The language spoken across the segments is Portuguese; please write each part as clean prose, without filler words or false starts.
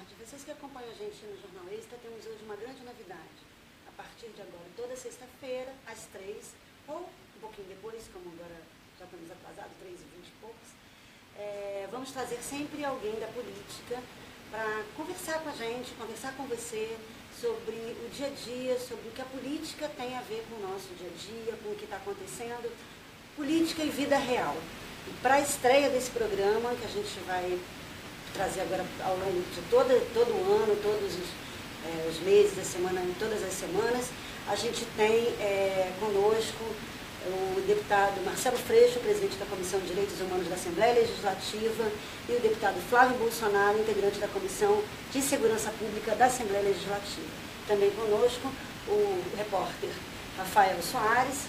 tarde. Vocês que acompanham a gente no Jornal Extra, temos hoje uma grande novidade. A partir de agora, toda sexta-feira, às 3, ou um pouquinho depois, como agora já estamos atrasados, 3h20 e poucos, vamos trazer sempre alguém da política para conversar com a gente, conversar com você sobre o dia a dia, sobre o que a política tem a ver com o nosso dia a dia, com o que está acontecendo, política e vida real. E para a estreia desse programa, que a gente vai trazer agora ao longo de todo o ano, todos os meses da semana, todas as semanas, a gente tem conosco o deputado Marcelo Freixo, presidente da Comissão de Direitos Humanos da Assembleia Legislativa, e o deputado Flávio Bolsonaro, integrante da Comissão de Segurança Pública da Assembleia Legislativa. Também conosco o repórter Rafael Soares,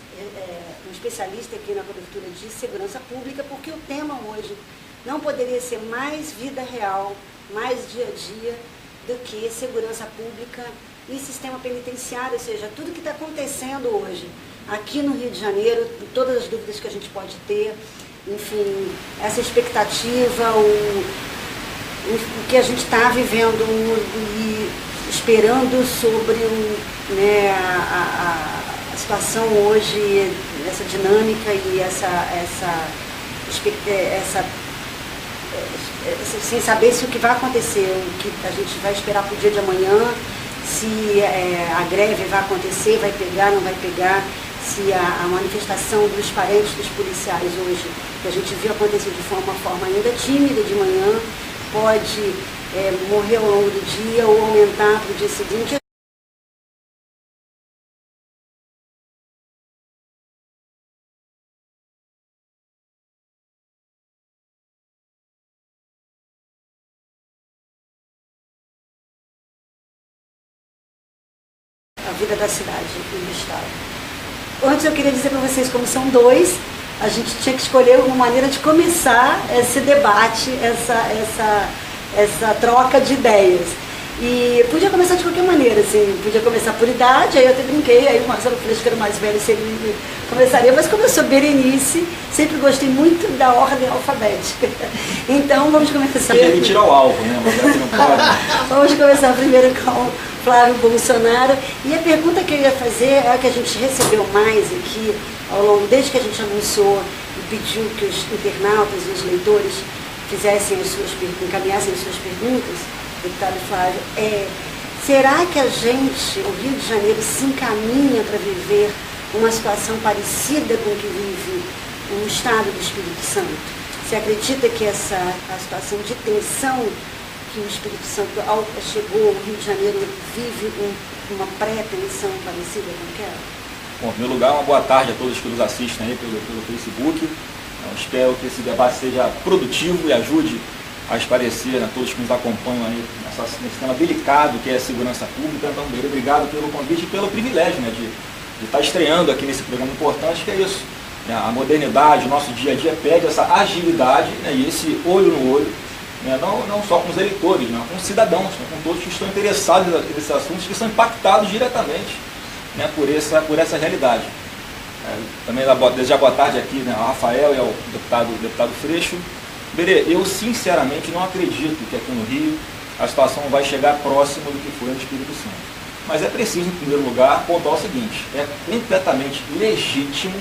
um especialista aqui na cobertura de segurança pública, porque o tema hoje não poderia ser mais vida real, mais dia a dia, do que segurança pública e sistema penitenciário, ou seja, tudo que está acontecendo hoje aqui no Rio de Janeiro, todas as dúvidas que a gente pode ter, enfim, essa expectativa, o que a gente está vivendo e esperando sobre a situação hoje, essa dinâmica e sem saber se o que vai acontecer, o que a gente vai esperar para o dia de amanhã, se a greve vai acontecer, vai pegar, não vai pegar, se a manifestação dos parentes dos policiais hoje, que a gente viu acontecer de uma forma ainda tímida de manhã, pode morrer ao longo do dia ou aumentar para o dia seguinte. A vida da cidade e do estado. Antes eu queria dizer para vocês, como são dois, a gente tinha que escolher uma maneira de começar esse debate, essa troca de ideias. E podia começar de qualquer maneira, assim, podia começar por idade, aí eu até brinquei, aí o Marcelo Freixo, que era o mais velho, se ele começaria, mas como eu sou Berenice, sempre gostei muito da ordem alfabética. Então vamos começar. Ele tira o alvo, né? Mas não pode. Vamos começar primeiro com Flávio Bolsonaro. E a pergunta que eu ia fazer é a que a gente recebeu mais aqui, ao longo, desde que a gente anunciou e pediu que os internautas e os leitores encaminhassem as suas perguntas, deputado Flávio, será que a gente, o Rio de Janeiro, se encaminha para viver uma situação parecida com o que vive o estado do Espírito Santo? Você acredita que a situação de tensão que o Espírito Santo chegou, o Rio de Janeiro vive uma pré-tensão parecida com aquela? Bom, em primeiro lugar, uma boa tarde a todos que nos assistem aí pelo Facebook. Eu espero que esse debate seja produtivo e ajude a esclarecer a todos que nos acompanham aí nesse tema delicado que é a segurança pública. Então, obrigado pelo convite e pelo privilégio, né, de estar estreando aqui nesse programa importante, que é isso. A modernidade, o nosso dia a dia pede essa agilidade, né, e esse olho no olho, né, não só com os eleitores, né, com os cidadãos, né, com todos que estão interessados nesses assuntos, que são impactados diretamente, né, por essa realidade. Também desejar boa tarde aqui, né, ao Rafael e ao deputado Freixo. Berê, eu sinceramente não acredito que aqui no Rio a situação vai chegar próximo do que foi no Espírito Santo. Mas é preciso, em primeiro lugar, apontar o seguinte: é completamente legítimo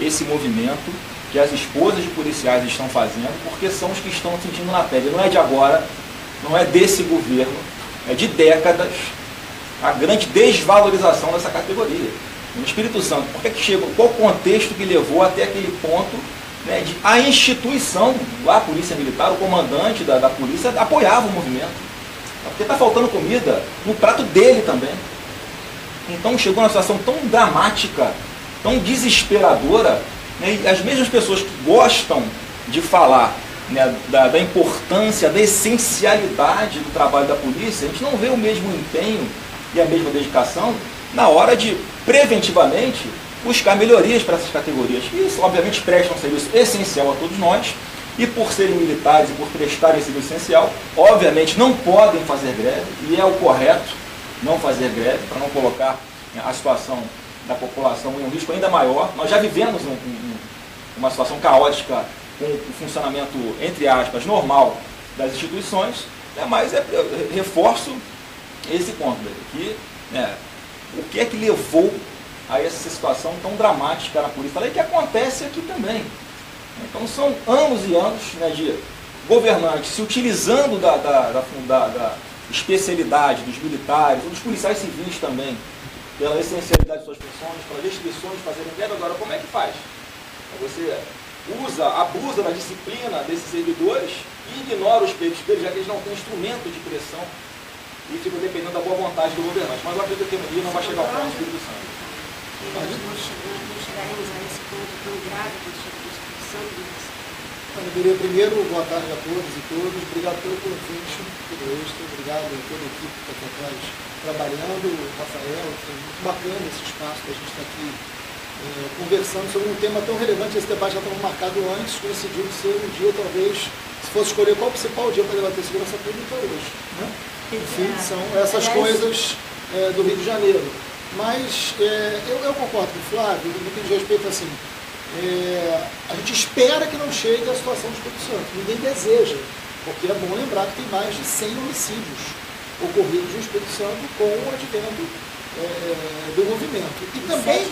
esse movimento que as esposas de policiais estão fazendo, porque são os que estão sentindo na pele. Não é de agora, não é desse governo, é de décadas a grande desvalorização dessa categoria. No Espírito Santo, por que chegou? Qual o contexto que levou até aquele ponto, né, de a instituição, a Polícia Militar, o comandante da polícia apoiava o movimento? Porque está faltando comida no prato dele também. Então chegou uma situação tão dramática, tão desesperadora, né, e as mesmas pessoas que gostam de falar, né, da importância, da essencialidade do trabalho da polícia, a gente não vê o mesmo empenho e a mesma dedicação na hora de, preventivamente, buscar melhorias para essas categorias. E isso, obviamente, presta um serviço essencial a todos nós, e por serem militares e por prestarem esse serviço essencial, obviamente não podem fazer greve, e é o correto não fazer greve, para não colocar a situação da população em um risco ainda maior. Nós já vivemos uma situação caótica com o funcionamento, entre aspas, normal das instituições. Mas eu reforço esse ponto, que o que é que levou a essa situação tão dramática na polícia, e que acontece aqui também. Então são anos e anos de governantes se utilizando da especialidade dos militares, ou dos policiais civis também, pela essencialidade de suas funções, pelas restrições de fazerem greve. Agora, como é que faz? Você abusa da disciplina desses servidores e ignora os peitos deles, já que eles não têm instrumento de pressão e ficam dependendo da boa vontade do governante. Mas eu acredito que no não vai chegar ao ponto do Espírito Santo. Nós não chegaremos a esse ponto tão grave que chega do Espírito Santo. Primeiro, boa tarde a todos e todas. Obrigado pelo convite, pelo extra. Obrigado a toda a equipe que está aqui atrás trabalhando. O Rafael, foi muito bacana esse espaço que a gente está aqui conversando sobre um tema tão relevante. Esse debate já estava marcado antes, coincidiu de ser um dia, talvez, se fosse escolher qual o principal dia para debater segurança pública hoje. Né? Enfim, são essas coisas do Rio de Janeiro. Mas eu concordo com o Flávio, no que diz respeito assim, a gente espera que não chegue à situação do Espírito Santo, ninguém deseja, porque é bom lembrar que tem mais de 100 homicídios ocorridos no Espírito Santo com o advento do movimento. E também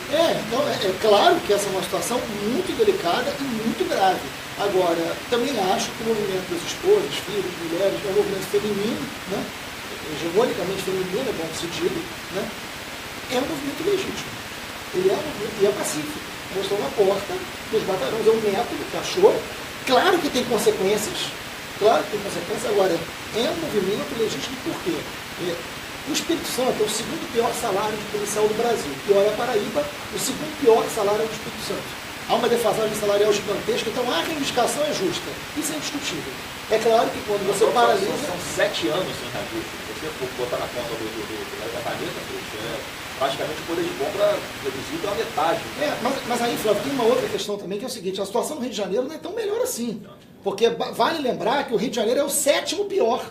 então, é claro que essa é uma situação muito delicada e muito grave. Agora, também acho que o movimento das esposas, filhos, mulheres, é um movimento feminino, né? Hegemonicamente feminino, é bom que se diga, né? É um movimento legítimo. Ele é um movimento e é pacífico. Nós estamos na porta dos batalhões, é um método que achou. Claro que tem consequências. Agora, é um movimento legítimo por quê? O Espírito Santo é o segundo pior salário de policial do Brasil. O pior é a Paraíba, o segundo pior salário é o Espírito Santo. Há uma defasagem salarial gigantesca, então a reivindicação é justa. Isso é indiscutível. É claro que quando você paralisa... São 7 anos sem reajuste. Se você for botar na conta da caneta, praticamente o poder de compra reduzido à metade. Mas aí, Flávio, tem uma outra questão também, que é o seguinte: a situação no Rio de Janeiro não é tão melhor assim. Porque vale lembrar que o Rio de Janeiro é o 7º pior.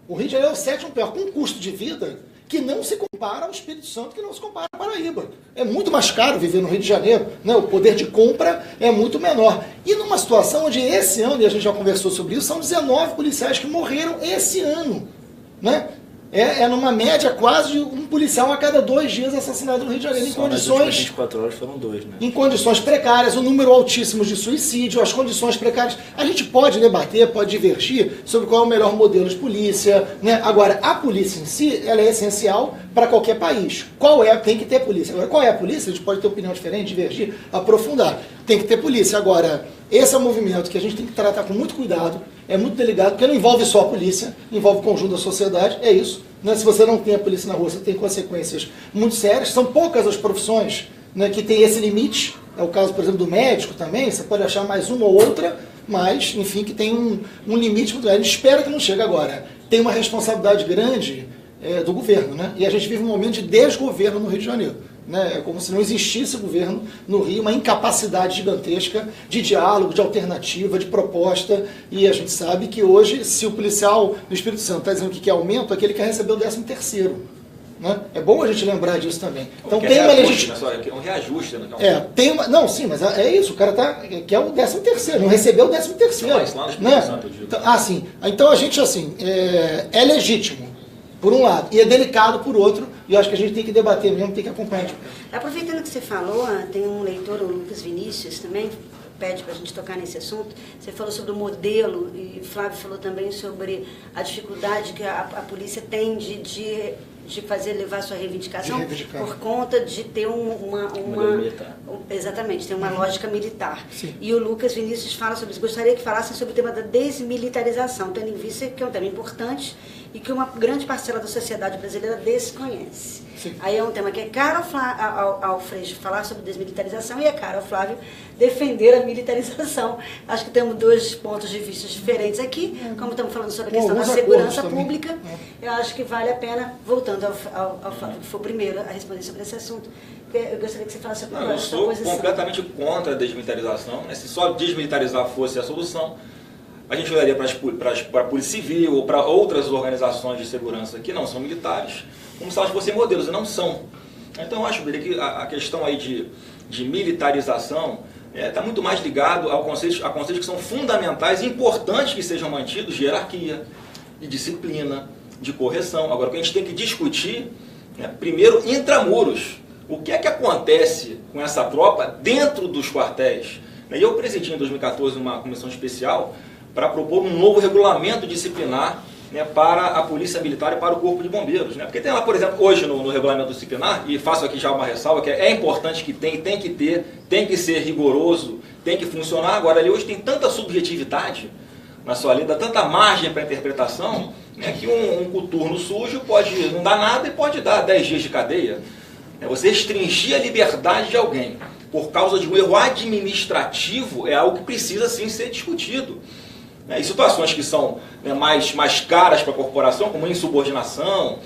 O Rio de Janeiro é o 7º pior, com um custo de vida que não se compara ao Espírito Santo, que não se compara à Paraíba. É muito mais caro viver no Rio de Janeiro, né? O poder de compra é muito menor. E numa situação onde esse ano, e a gente já conversou sobre isso, são 19 policiais que morreram esse ano. Né? Numa média quase um policial a cada 2 dias assassinado no Rio de Janeiro, em condições... 24 horas foram 2, né? Em condições precárias, um número altíssimo de suicídio, as condições precárias. A gente pode debater, pode divergir sobre qual é o melhor modelo de polícia, né? Agora, a polícia em si, ela é essencial para qualquer país. Tem que ter polícia. Agora, qual é a polícia? A gente pode ter opinião diferente, divergir, aprofundar. Tem que ter polícia. Agora, esse é um movimento que a gente tem que tratar com muito cuidado, é muito delicado, porque não envolve só a polícia, envolve o conjunto da sociedade, é isso. Né? Se você não tem a polícia na rua, você tem consequências muito sérias. São poucas as profissões, né, que tem esse limite. É o caso, por exemplo, do médico também, você pode achar mais uma ou outra, mas, enfim, que tem um limite muito grande. A gente espera que não chegue agora. Tem uma responsabilidade grande do governo, né? E a gente vive um momento de desgoverno no Rio de Janeiro. Né? É como se não existisse governo no Rio, uma incapacidade gigantesca de diálogo, de alternativa, de proposta, e a gente sabe que hoje, se o policial do Espírito Santo está dizendo que quer aumento, é que ele quer receber o 13º. Né? É bom a gente lembrar disso também. Então tem uma legitimidade. É um reajuste, né? Não, sim, mas é isso, o cara quer o 13º, não recebeu o 13º. Né? Então, sim. Então a gente, assim, é legítimo, por um lado, e é delicado por outro, e eu acho que a gente tem que debater mesmo, tem que acompanhar. Aproveitando que você falou, tem um leitor, o Lucas Vinícius, também pede para a gente tocar nesse assunto. Você falou sobre o modelo, e o Flávio falou também sobre a dificuldade que a polícia tem de levar sua reivindicação por conta de ter exatamente, tem uma lógica militar. Sim. E o Lucas Vinícius fala sobre isso. Gostaria que falassem sobre o tema da desmilitarização, tendo em vista que é um tema importante e que uma grande parcela da sociedade brasileira desconhece. Sim. Aí é um tema que é caro ao Freixo falar sobre desmilitarização e é caro ao Flávio defender a militarização. Acho que temos 2 pontos de vista diferentes aqui, como estamos falando sobre a questão da segurança pública. Eu acho que vale a pena, voltando ao Flávio, que foi o primeiro a responder sobre esse assunto, eu gostaria que você falasse sobre a sua posição. Eu sou completamente contra a desmilitarização, né? Se só desmilitarizar fosse a solução, a gente olharia para a Polícia Civil ou para outras organizações de segurança que não são militares, como se elas fossem modelos, e não são. Então eu acho que a questão aí de militarização está muito mais ligado a conceitos que são fundamentais e importantes que sejam mantidos, de hierarquia, de disciplina, de correção. Agora, o que a gente tem que discutir, né, primeiro, intramuros. O que é que acontece com essa tropa dentro dos quartéis? E eu presidi em 2014 uma comissão especial para propor um novo regulamento disciplinar, né, para a Polícia Militar e para o Corpo de Bombeiros. Né? Porque tem lá, por exemplo, hoje no regulamento disciplinar, e faço aqui já uma ressalva, que é importante que tem que ter, tem que ser rigoroso, tem que funcionar. Agora, ali hoje tem tanta subjetividade na sua lei, dá tanta margem para interpretação, né, que um coturno sujo pode não dar nada e pode dar 10 dias de cadeia. Você restringir a liberdade de alguém por causa de um erro administrativo é algo que precisa sim ser discutido. E situações que são, né, mais caras para a corporação, como insubordinação,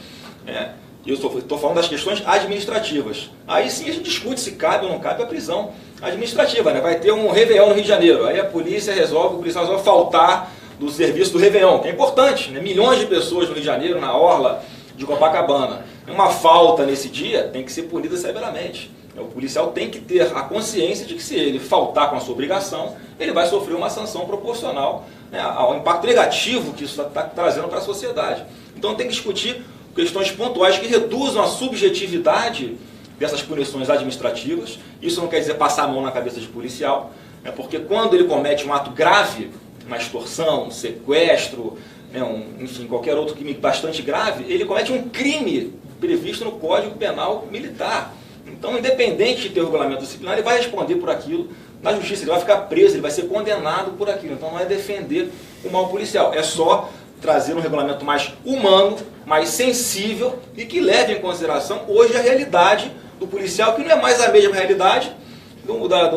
eu estou falando das questões administrativas. Aí sim a gente discute se cabe ou não cabe a prisão administrativa. Né? Vai ter um Réveillon no Rio de Janeiro, aí a polícia resolve faltar do serviço do Réveillon, que é importante, né? Milhões de pessoas no Rio de Janeiro, na orla de Copacabana. Uma falta nesse dia tem que ser punida severamente. O policial tem que ter a consciência de que se ele faltar com a sua obrigação, ele vai sofrer uma sanção proporcional, né, ao impacto negativo que isso está trazendo para a sociedade. Então tem que discutir questões pontuais que reduzam a subjetividade dessas punições administrativas. Isso não quer dizer passar a mão na cabeça de policial, né, porque quando ele comete um ato grave, uma extorsão, um sequestro, né, enfim, qualquer outro crime bastante grave, ele comete um crime previsto no Código Penal Militar. Então, independente de ter o regulamento disciplinar, ele vai responder por aquilo na justiça, ele vai ficar preso, ele vai ser condenado por aquilo. Então, não é defender o mal policial, é só trazer um regulamento mais humano, mais sensível e que leve em consideração hoje a realidade do policial, que não é mais a mesma realidade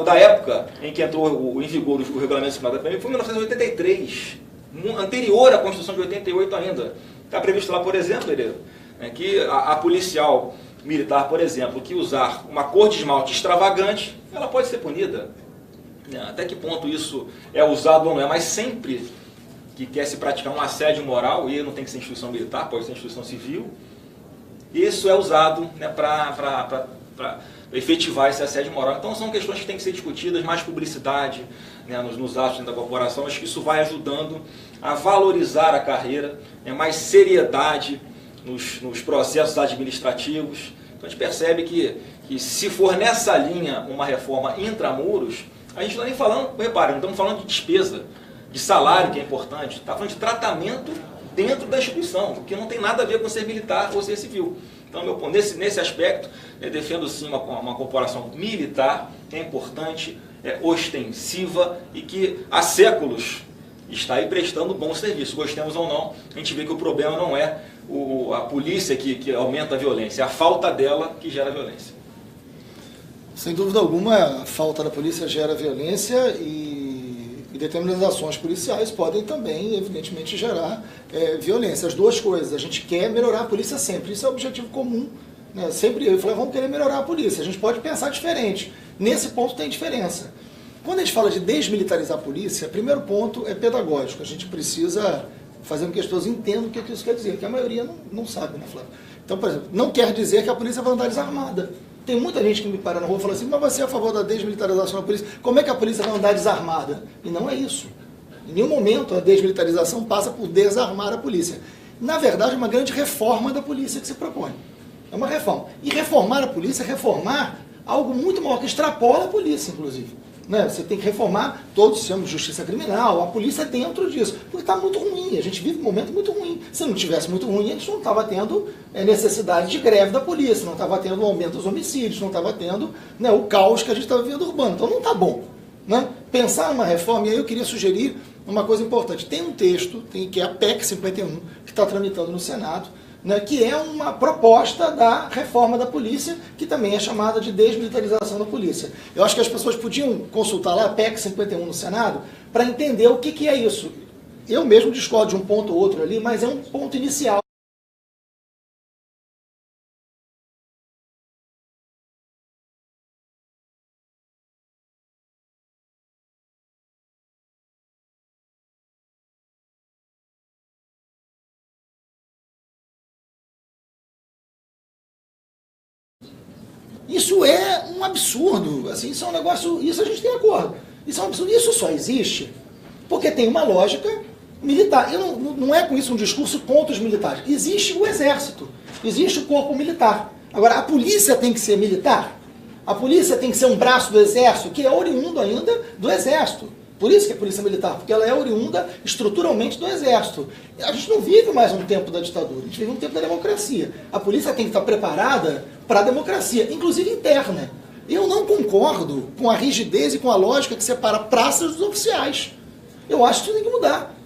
da época em que entrou em vigor o regulamento disciplinar da PM, foi em 1983, anterior à Constituição de 88 ainda. Está previsto lá, por exemplo, que a policial militar, por exemplo, que usar uma cor de esmalte extravagante, ela pode ser punida. Até que ponto isso é usado ou não é, mas sempre que quer se praticar um assédio moral, e não tem que ser instituição militar, pode ser instituição civil, isso é usado, né, para efetivar esse assédio moral. Então são questões que têm que ser discutidas, mais publicidade, né, nos atos da corporação. Acho que isso vai ajudando a valorizar a carreira, né, mais seriedade nos processos administrativos. Então a gente percebe que se for nessa linha uma reforma intramuros, a gente não está nem falando, repare, não estamos falando de despesa, de salário, que é importante, está falando de tratamento dentro da instituição, que não tem nada a ver com ser militar ou ser civil. Então, nesse aspecto, eu defendo sim uma corporação militar, que é importante, ostensiva e que há séculos está aí prestando bom serviço. Gostemos ou não, a gente vê que o problema não é a polícia que aumenta a violência, é a falta dela que gera violência. Sem dúvida alguma, a falta da polícia gera violência e determinadas ações policiais podem também, evidentemente, gerar violência. As duas coisas. A gente quer melhorar a polícia sempre. Isso é o objetivo comum. Né? Sempre eu falei, vamos querer melhorar a polícia. A gente pode pensar diferente. Nesse ponto tem diferença. Quando a gente fala de desmilitarizar a polícia, o primeiro ponto é pedagógico. A gente precisa fazer com que as pessoas entendam o que isso quer dizer, que a maioria não sabe, né, Flávio? Então, por exemplo, não quer dizer que a polícia vai andar desarmada. Tem muita gente que me para na rua e fala assim, mas você é a favor da desmilitarização da polícia? Como é que a polícia vai andar desarmada? E não é isso. Em nenhum momento a desmilitarização passa por desarmar a polícia. Na verdade, é uma grande reforma da polícia que se propõe. É uma reforma. E reformar a polícia é reformar algo muito maior, que extrapola a polícia, inclusive. Né? Você tem que reformar todo o sistema de justiça criminal, a polícia dentro disso, porque está muito ruim, a gente vive um momento muito ruim. Se não tivesse muito ruim, a gente não estava tendo necessidade de greve da polícia, não estava tendo o aumento dos homicídios, não estava tendo, né, o caos que a gente estava vivendo urbano. Então não está bom. Né? Pensar numa reforma, e aí eu queria sugerir uma coisa importante. Tem um texto, que é a PEC 51, que está tramitando no Senado, né, que é uma proposta da reforma da polícia, que também é chamada de desmilitarização da polícia. Eu acho que as pessoas podiam consultar lá a PEC 51 no Senado para entender o que é isso. Eu mesmo discordo de um ponto ou outro ali, mas é um ponto inicial. Isso é um absurdo, assim, isso é um negócio, isso a gente tem acordo. Isso é um absurdo, isso só existe porque tem uma lógica militar. Não é com isso um discurso contra os militares. Existe o exército, existe o corpo militar. Agora, a polícia tem que ser militar? A polícia tem que ser um braço do exército, que é oriundo ainda do exército. Por isso que é polícia militar, porque ela é oriunda estruturalmente do exército. A gente não vive mais um tempo da ditadura, a gente vive um tempo da democracia. A polícia tem que estar preparada para a democracia, inclusive interna. Eu não concordo com a rigidez e com a lógica que separa praças dos oficiais. Eu acho que isso tem que mudar.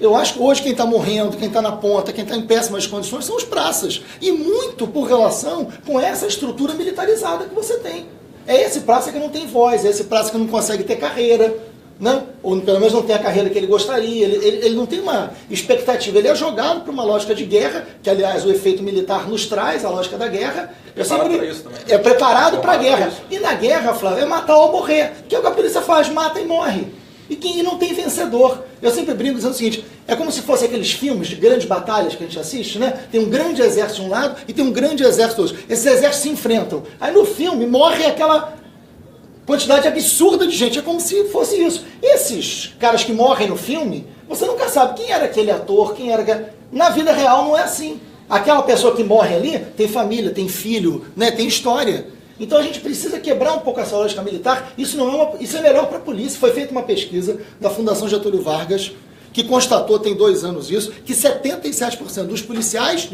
Eu acho que hoje quem está morrendo, quem está na ponta, quem está em péssimas condições são os praças. E muito por relação com essa estrutura militarizada que você tem. É esse praça que não tem voz, é esse praça que não consegue ter carreira, né? Ou pelo menos não tem a carreira que ele gostaria, ele não tem uma expectativa, ele é jogado para uma lógica de guerra, que aliás o efeito militar nos traz, a lógica da guerra. É preparado para a guerra. E na guerra, Flávio, é matar ou morrer, que é o que a polícia faz, mata e morre. E não tem vencedor. Eu sempre brinco dizendo o seguinte, é como se fosse aqueles filmes de grandes batalhas que a gente assiste, né? Tem um grande exército de um lado e tem um grande exército do outro. Esses exércitos se enfrentam. Aí no filme morre aquela quantidade absurda de gente. É como se fosse isso. Esses caras que morrem no filme, você nunca sabe quem era aquele ator, quem era... Na vida real não é assim. Aquela pessoa que morre ali tem família, tem filho, né? Tem história. Então a gente precisa quebrar um pouco essa lógica militar. Isso é melhor para a polícia. Foi feita uma pesquisa da Fundação Getúlio Vargas, que constatou, tem 2 anos isso, que 77% dos policiais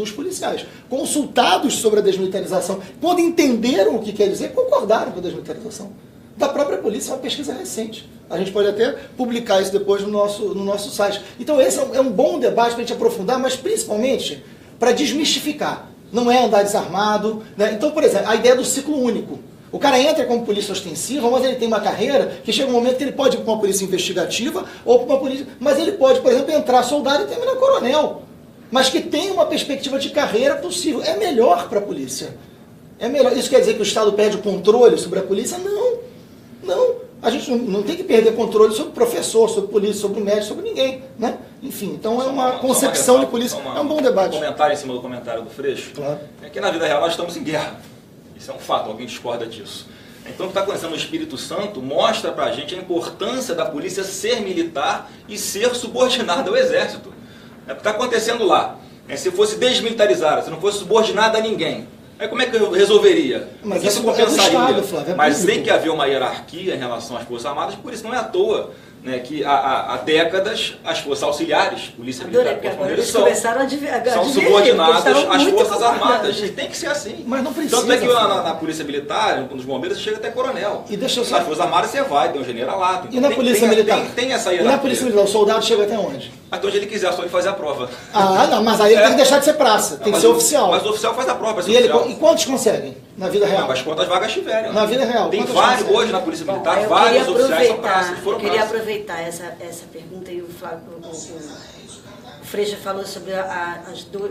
consultados sobre a desmilitarização, quando entenderam o que quer dizer, concordaram com a desmilitarização. Da própria polícia, é uma pesquisa recente. A gente pode até publicar isso depois no nosso site. Então esse é um bom debate para a gente aprofundar, mas principalmente para desmistificar. Não é andar desarmado, né? Então, por exemplo, a ideia do ciclo único. O cara entra como polícia ostensiva, mas ele tem uma carreira que chega um momento que ele pode ir para uma polícia investigativa ou para uma polícia... Mas ele pode, por exemplo, entrar soldado e terminar coronel. Mas que tem uma perspectiva de carreira possível. É melhor para a polícia. É melhor. Isso quer dizer que o Estado perde o controle sobre a polícia? Não. Não. A gente não tem que perder controle sobre o professor, sobre a polícia, sobre o médico, sobre ninguém, né? Enfim, então é uma concepção de polícia. É um bom debate. Um comentário em cima do comentário do Freixo. Claro. É que na vida real nós estamos em guerra. Isso é um fato, alguém discorda disso. Então o que está acontecendo no Espírito Santo mostra para a gente a importância da polícia ser militar e ser subordinada ao exército. É o que está acontecendo lá. Se fosse desmilitarizada, se não fosse subordinada a ninguém, aí como é que eu resolveria? Mas isso é compensaria. Estado, Flávio, mas tem que haver uma hierarquia em relação às Forças Armadas, por isso não é à toa, né, que há décadas as forças auxiliares, polícia militar, são subordinadas às Forças Armadas. E tem que ser assim. Mas não precisa. Tanto é que na polícia militar, nos bombeiros, você chega até coronel. E deixa eu nas Forças Armadas você vai, tem um generalato. E na polícia militar? Tem essa hierarquia. E na polícia militar, o soldado chega até onde? Até onde ele quiser, só ele fazer a prova. Ah, não, mas aí ele tem que deixar de ser praça, tem que ser oficial. Mas o oficial faz a prova, e quantos conseguem na vida real? Mas quantas vagas tiverem. Na vida real. Tem vários, hoje na Polícia Militar, vários oficiais são praças. Eu queria aproveitar essa pergunta e o Freixo falou sobre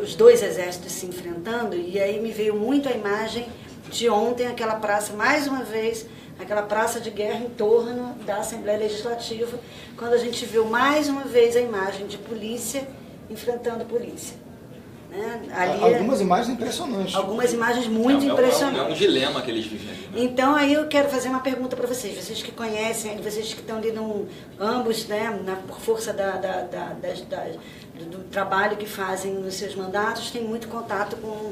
os 2 exércitos se enfrentando, e aí me veio muito a imagem de ontem, aquela praça, mais uma vez, aquela praça de guerra em torno da Assembleia Legislativa, quando a gente viu mais uma vez a imagem de polícia enfrentando polícia. Né? Algumas imagens impressionantes. Algumas imagens muito impressionantes. É um dilema que eles vivem. Né? Então aí eu quero fazer uma pergunta para vocês que conhecem, vocês que estão ali ambos, né, por força do trabalho que fazem nos seus mandatos, têm muito contato com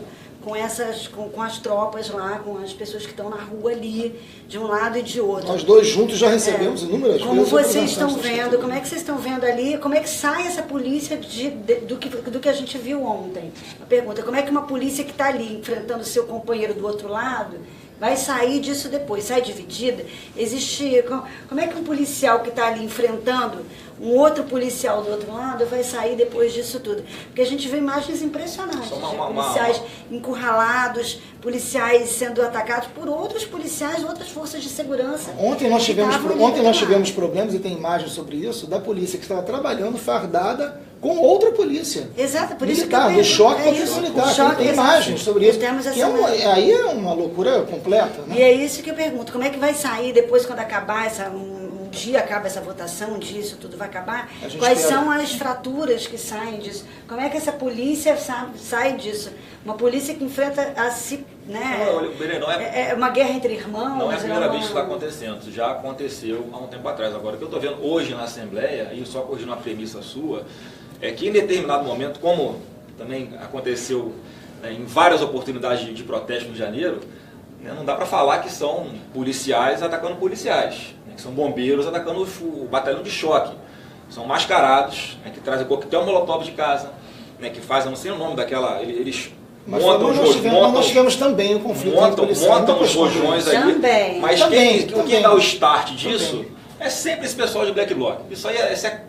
as tropas lá, com as pessoas que estão na rua ali, de um lado e de outro. Nós 2 juntos já recebemos inúmeras vezes. Como vocês estão vendo, como é que vocês estão vendo ali, como é que sai essa polícia do que a gente viu ontem? A pergunta, como é que uma polícia que está ali enfrentando o seu companheiro do outro lado vai sair disso depois? Sai dividida? Como é que um policial que está ali enfrentando um outro policial do outro lado vai sair depois disso tudo? Porque a gente vê imagens impressionantes de policiais encurralados, policiais sendo atacados por outros policiais, outras forças de segurança. Ontem nós tivemos problemas, e tem imagens sobre isso, da polícia que estava trabalhando fardada com outra polícia. Exato, por isso militar, que do choque com a polícia militar. Tem imagens sobre isso. Aí é uma loucura completa. Né? E é isso que eu pergunto, como é que vai sair depois, quando acabar um dia acaba essa votação, um dia isso tudo vai acabar? Quais são as fraturas que saem disso? Como é que essa polícia sai disso? Uma polícia que enfrenta a si né? Não, é uma guerra entre irmãos. Não é a primeira vez que está acontecendo, isso já aconteceu há um tempo atrás. Agora, o que eu estou vendo hoje na Assembleia, e só corrigindo uma premissa sua, é que em determinado momento, como também aconteceu, né, em várias oportunidades de protesto no Rio de Janeiro, né, não dá para falar que são policiais atacando policiais, né, que são bombeiros atacando o batalhão de choque. São mascarados, né, que trazem coquetel molotov de casa, né, que fazem, não sei o nome daquela, eles mas nós tivemos também um conflito montam os rojões aí, também. Mas quem dá o start disso é sempre esse pessoal de Black Bloc. Isso aí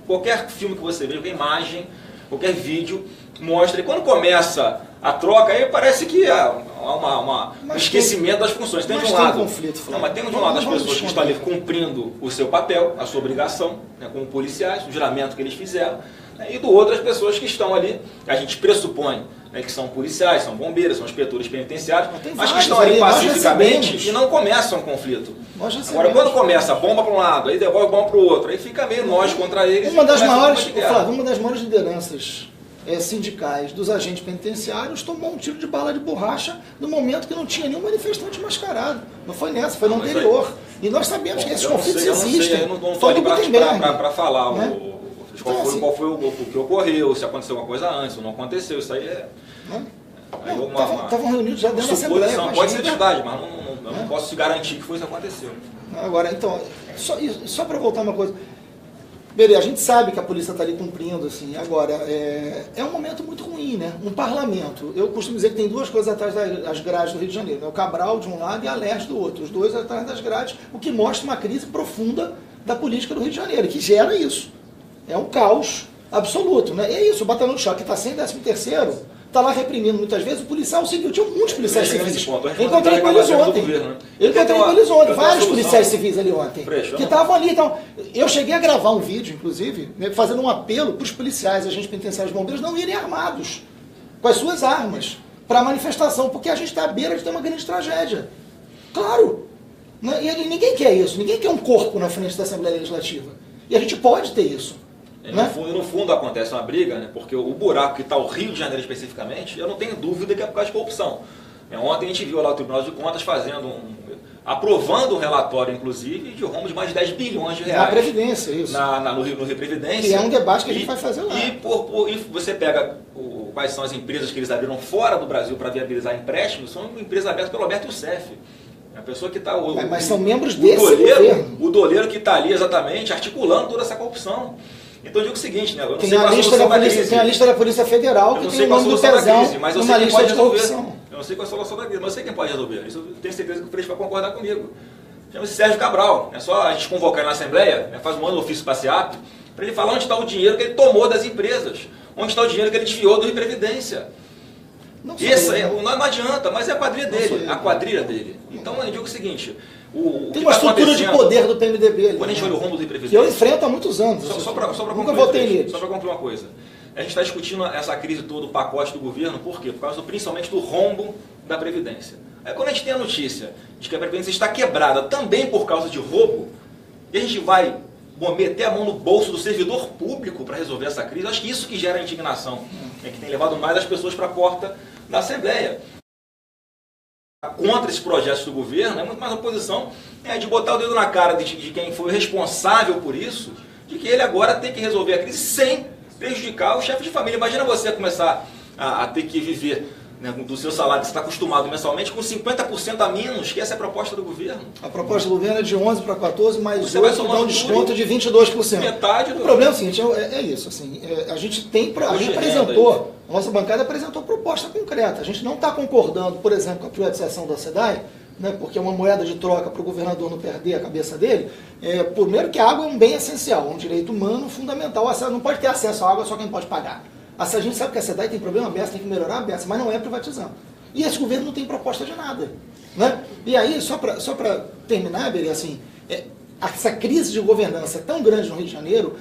qualquer filme que você veja, qualquer imagem, qualquer vídeo, mostra. E quando começa a troca, aí parece que há um esquecimento das funções. Tem de um lado, mas tem de um lado as pessoas que estão ali cumprindo o seu papel, a sua obrigação, né, como policiais, o juramento que eles fizeram, né, e do outro as pessoas que estão ali, a gente pressupõe, né, que são policiais, são bombeiros, são inspetores penitenciários, mas que estão ali pacificamente e não começam um conflito. Agora, quando começa a bomba para um lado, aí devolve a bomba para o outro, aí fica meio nós contra eles. Uma das maiores lideranças sindicais dos agentes penitenciários tomou um tiro de bala de borracha no momento que não tinha nenhum manifestante mascarado. Não foi nessa, foi no anterior. E nós sabemos que esses conflitos existem. Eu não estou ali para falar, né? Qual foi o que ocorreu, se aconteceu alguma coisa antes ou não aconteceu, isso aí é... Estavam reunidos já dentro da Assembleia. Pode ser verdade, mas eu não posso te garantir que foi isso que aconteceu. Agora, então, só para voltar uma coisa... Beleza, a gente sabe que a polícia está ali cumprindo, assim, agora, é um momento muito ruim, né? Um parlamento, eu costumo dizer que tem duas coisas atrás das grades do Rio de Janeiro, né? O Cabral de um lado e a Leste do outro, os dois atrás das grades, o que mostra uma crise profunda da política do Rio de Janeiro, que gera isso. É um caos absoluto, né? E é isso, o batalhão de choque que está sem 13º, está lá reprimindo muitas vezes, o policial civil, tinha muitos policiais civis. Eu encontrei com eles ontem. Vários policiais civis ali ontem, que estavam ali. Então, eu cheguei a gravar um vídeo, inclusive, né, fazendo um apelo para os policiais, agentes penitenciários, bombeiros, não irem armados, com as suas armas, para a manifestação, porque a gente está à beira de ter uma grande tragédia. Claro! Né? E ninguém quer isso, ninguém quer um corpo na frente da Assembleia Legislativa. E a gente pode ter isso. No fundo acontece uma briga, né? Porque o buraco que está o Rio de Janeiro especificamente, eu não tenho dúvida que é por causa de corrupção. Ontem a gente viu lá o Tribunal de Contas aprovando um relatório, inclusive, de rombo de mais de 10 bilhões de reais. Na Previdência, isso. No Rio Previdência. E é um debate que a gente vai fazer lá. E você pega quais são as empresas que eles abriram fora do Brasil para viabilizar empréstimos, são empresas abertas pelo Alberto Youssef. A pessoa que está... Mas são membros desse governo. O doleiro que está ali exatamente articulando toda essa corrupção. Então eu digo o seguinte, né? Eu não sei qual a solução da crise. Tem a lista da Polícia Federal que tem o nome do Pezão mas eu numa sei lista de corrupção. Eu não sei qual é a solução da crise, mas eu sei quem pode resolver. Isso eu tenho certeza que o Freixo vai concordar comigo. Chama-se Sérgio Cabral. É só a gente convocar ele na Assembleia, né? Faz um ano ofício para a SEAP, para ele falar onde está o dinheiro que ele tomou das empresas, onde está o dinheiro que ele desviou do Rio Previdência. Não adianta, mas é a quadrilha dele. Então eu digo o seguinte... Tem uma estrutura de poder do PMDB ali. Quando a gente olha o rombo do Previdência... Que eu enfrento há muitos anos. Só para concluir uma coisa. A gente está discutindo essa crise toda, o pacote do governo, por quê? Por causa principalmente do rombo da Previdência. Aí quando a gente tem a notícia de que a Previdência está quebrada também por causa de roubo, e a gente vai meter a mão no bolso do servidor público para resolver essa crise, eu acho que isso que gera a indignação, né, que tem levado mais as pessoas para a porta da Assembleia. Contra esses projetos do governo, é muito mais uma posição de botar o dedo na cara de quem foi responsável por isso, de que ele agora tem que resolver a crise sem prejudicar o chefe de família. Imagina você começar a ter que viver, né, do seu salário que você está acostumado mensalmente com 50% a menos, que essa é a proposta do governo. A proposta do governo é de 11 para 14, mais 8 dá um desconto de 22%. Metade do... O problema é o seguinte, é isso, assim, a gente apresentou... A nossa bancada apresentou proposta concreta. A gente não está concordando, por exemplo, com a privatização da SEDAI, né, porque é uma moeda de troca para o governador não perder a cabeça dele. Primeiro que a água é um bem essencial, um direito humano fundamental. Não pode ter acesso à água só quem pode pagar. A gente sabe que a SEDAI tem problema aberto, tem que melhorar aberto, mas não é privatizando. E esse governo não tem proposta de nada. Né? E aí, só para terminar, Beri, assim, essa crise de governança tão grande no Rio de Janeiro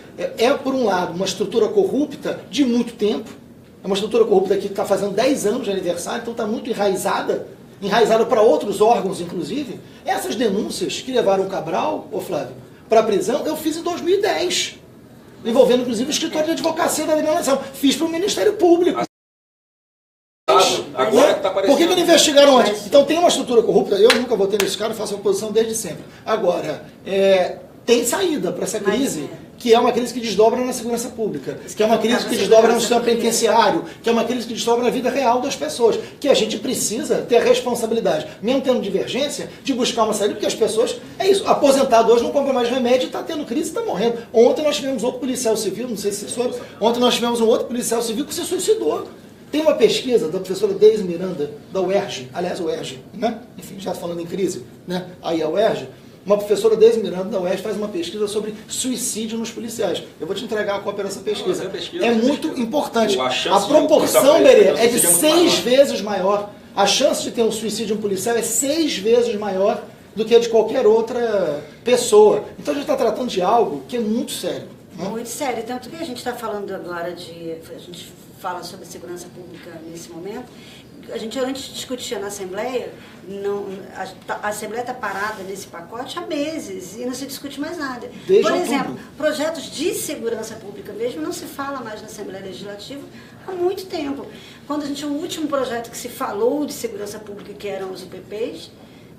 por um lado, uma estrutura corrupta de muito tempo. É uma estrutura corrupta que está fazendo 10 anos de aniversário, então está muito enraizada para outros órgãos, inclusive. Essas denúncias que levaram o Cabral, Flávio, para a prisão, eu fiz em 2010, envolvendo, inclusive, o escritório de advocacia da denominação. Fiz para o Ministério Público. Agora tá aparecendo. Por que não investigaram antes? Então tem uma estrutura corrupta, eu nunca votei nesse cara, faço oposição desde sempre. Agora, tem saída para essa crise, que é uma crise que desdobra na segurança pública, que é uma crise que desdobra no sistema penitenciário, que é uma crise que desdobra na vida real das pessoas, que a gente precisa ter a responsabilidade, mesmo tendo divergência, de buscar uma saída, porque as pessoas, aposentado hoje não compra mais remédio, está tendo crise, está morrendo. Ontem nós tivemos outro policial civil, não sei se você soube, ontem nós tivemos um outro policial civil que se suicidou. Tem uma pesquisa da professora Deise Miranda, da UERJ, aliás, UERJ, né? Enfim, já falando em crise, né? Aí a UERJ, uma professora Deise Miranda da UERJ faz uma pesquisa sobre suicídio nos policiais. Eu vou te entregar a cópia dessa pesquisa. É muito importante. A proporção, Berê, é de 6 vezes maior. A chance de ter um suicídio de um policial é 6 vezes maior do que a de qualquer outra pessoa. Então a gente está tratando de algo que é muito sério. Né? Muito sério. Tanto que a gente está falando agora a gente fala sobre segurança pública nesse momento. A gente antes discutia na Assembleia, a Assembleia está parada nesse pacote há meses e não se discute mais nada. Por exemplo, projetos de segurança pública mesmo não se fala mais na Assembleia Legislativa há muito tempo. Quando o último projeto que se falou de segurança pública, que eram os UPPs,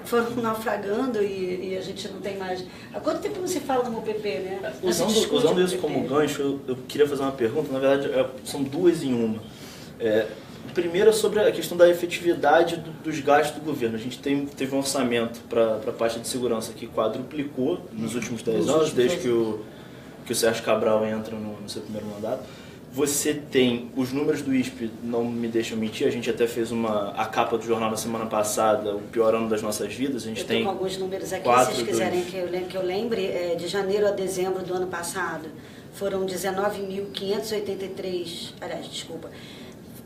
foram naufragando e a gente não tem mais... Há quanto tempo não se fala no UPP, né? Usando isso como gancho, eu queria fazer uma pergunta, na verdade são duas em uma. Primeiro, sobre a questão da efetividade dos gastos do governo. A gente teve um orçamento para a parte de segurança que quadruplicou nos últimos 10 anos, desde que o Sérgio Cabral entra no seu primeiro mandato. Você tem os números do ISP, não me deixam mentir, a gente até fez a capa do jornal na semana passada, o pior ano das nossas vidas. A gente tem com alguns números aqui, se vocês quiserem que eu lembre, de janeiro a dezembro do ano passado, foram 19.583, aliás, desculpa,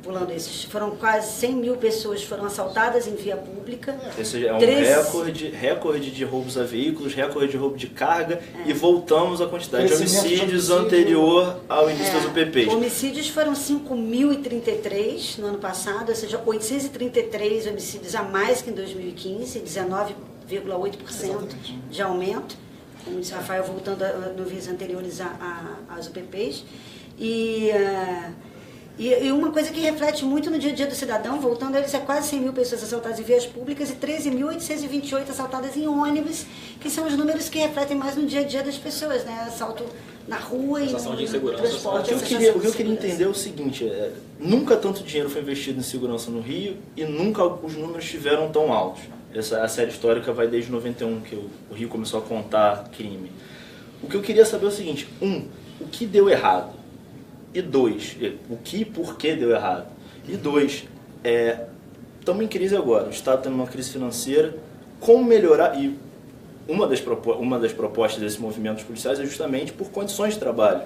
pulando esses, foram quase 100 mil pessoas foram assaltadas em via pública. Esse é um recorde de roubos a veículos, recorde de roubo de carga e voltamos à quantidade de homicídios anterior ao início das UPPs. Homicídios foram 5.033 no ano passado, ou seja, 833 homicídios a mais que em 2015, 19,8% de aumento. Como disse Rafael, voltando no vídeos anteriores às UPPs. E uma coisa que reflete muito no dia a dia do cidadão, voltando a eles, é quase 100 mil pessoas assaltadas em vias públicas e 13.828 assaltadas em ônibus, que são os números que refletem mais no dia a dia das pessoas, né? Assalto na rua e no transporte. O que eu queria entender é o seguinte, nunca tanto dinheiro foi investido em segurança no Rio e nunca os números estiveram tão altos. A série histórica vai desde 91, que o Rio começou a contar crime. O que eu queria saber é o seguinte, o que deu errado? E 2, o que e por que deu errado? E 2, estamos em crise agora, o Estado está numa crise financeira, como melhorar? E uma das propostas desse movimento dos policiais é justamente por condições de trabalho.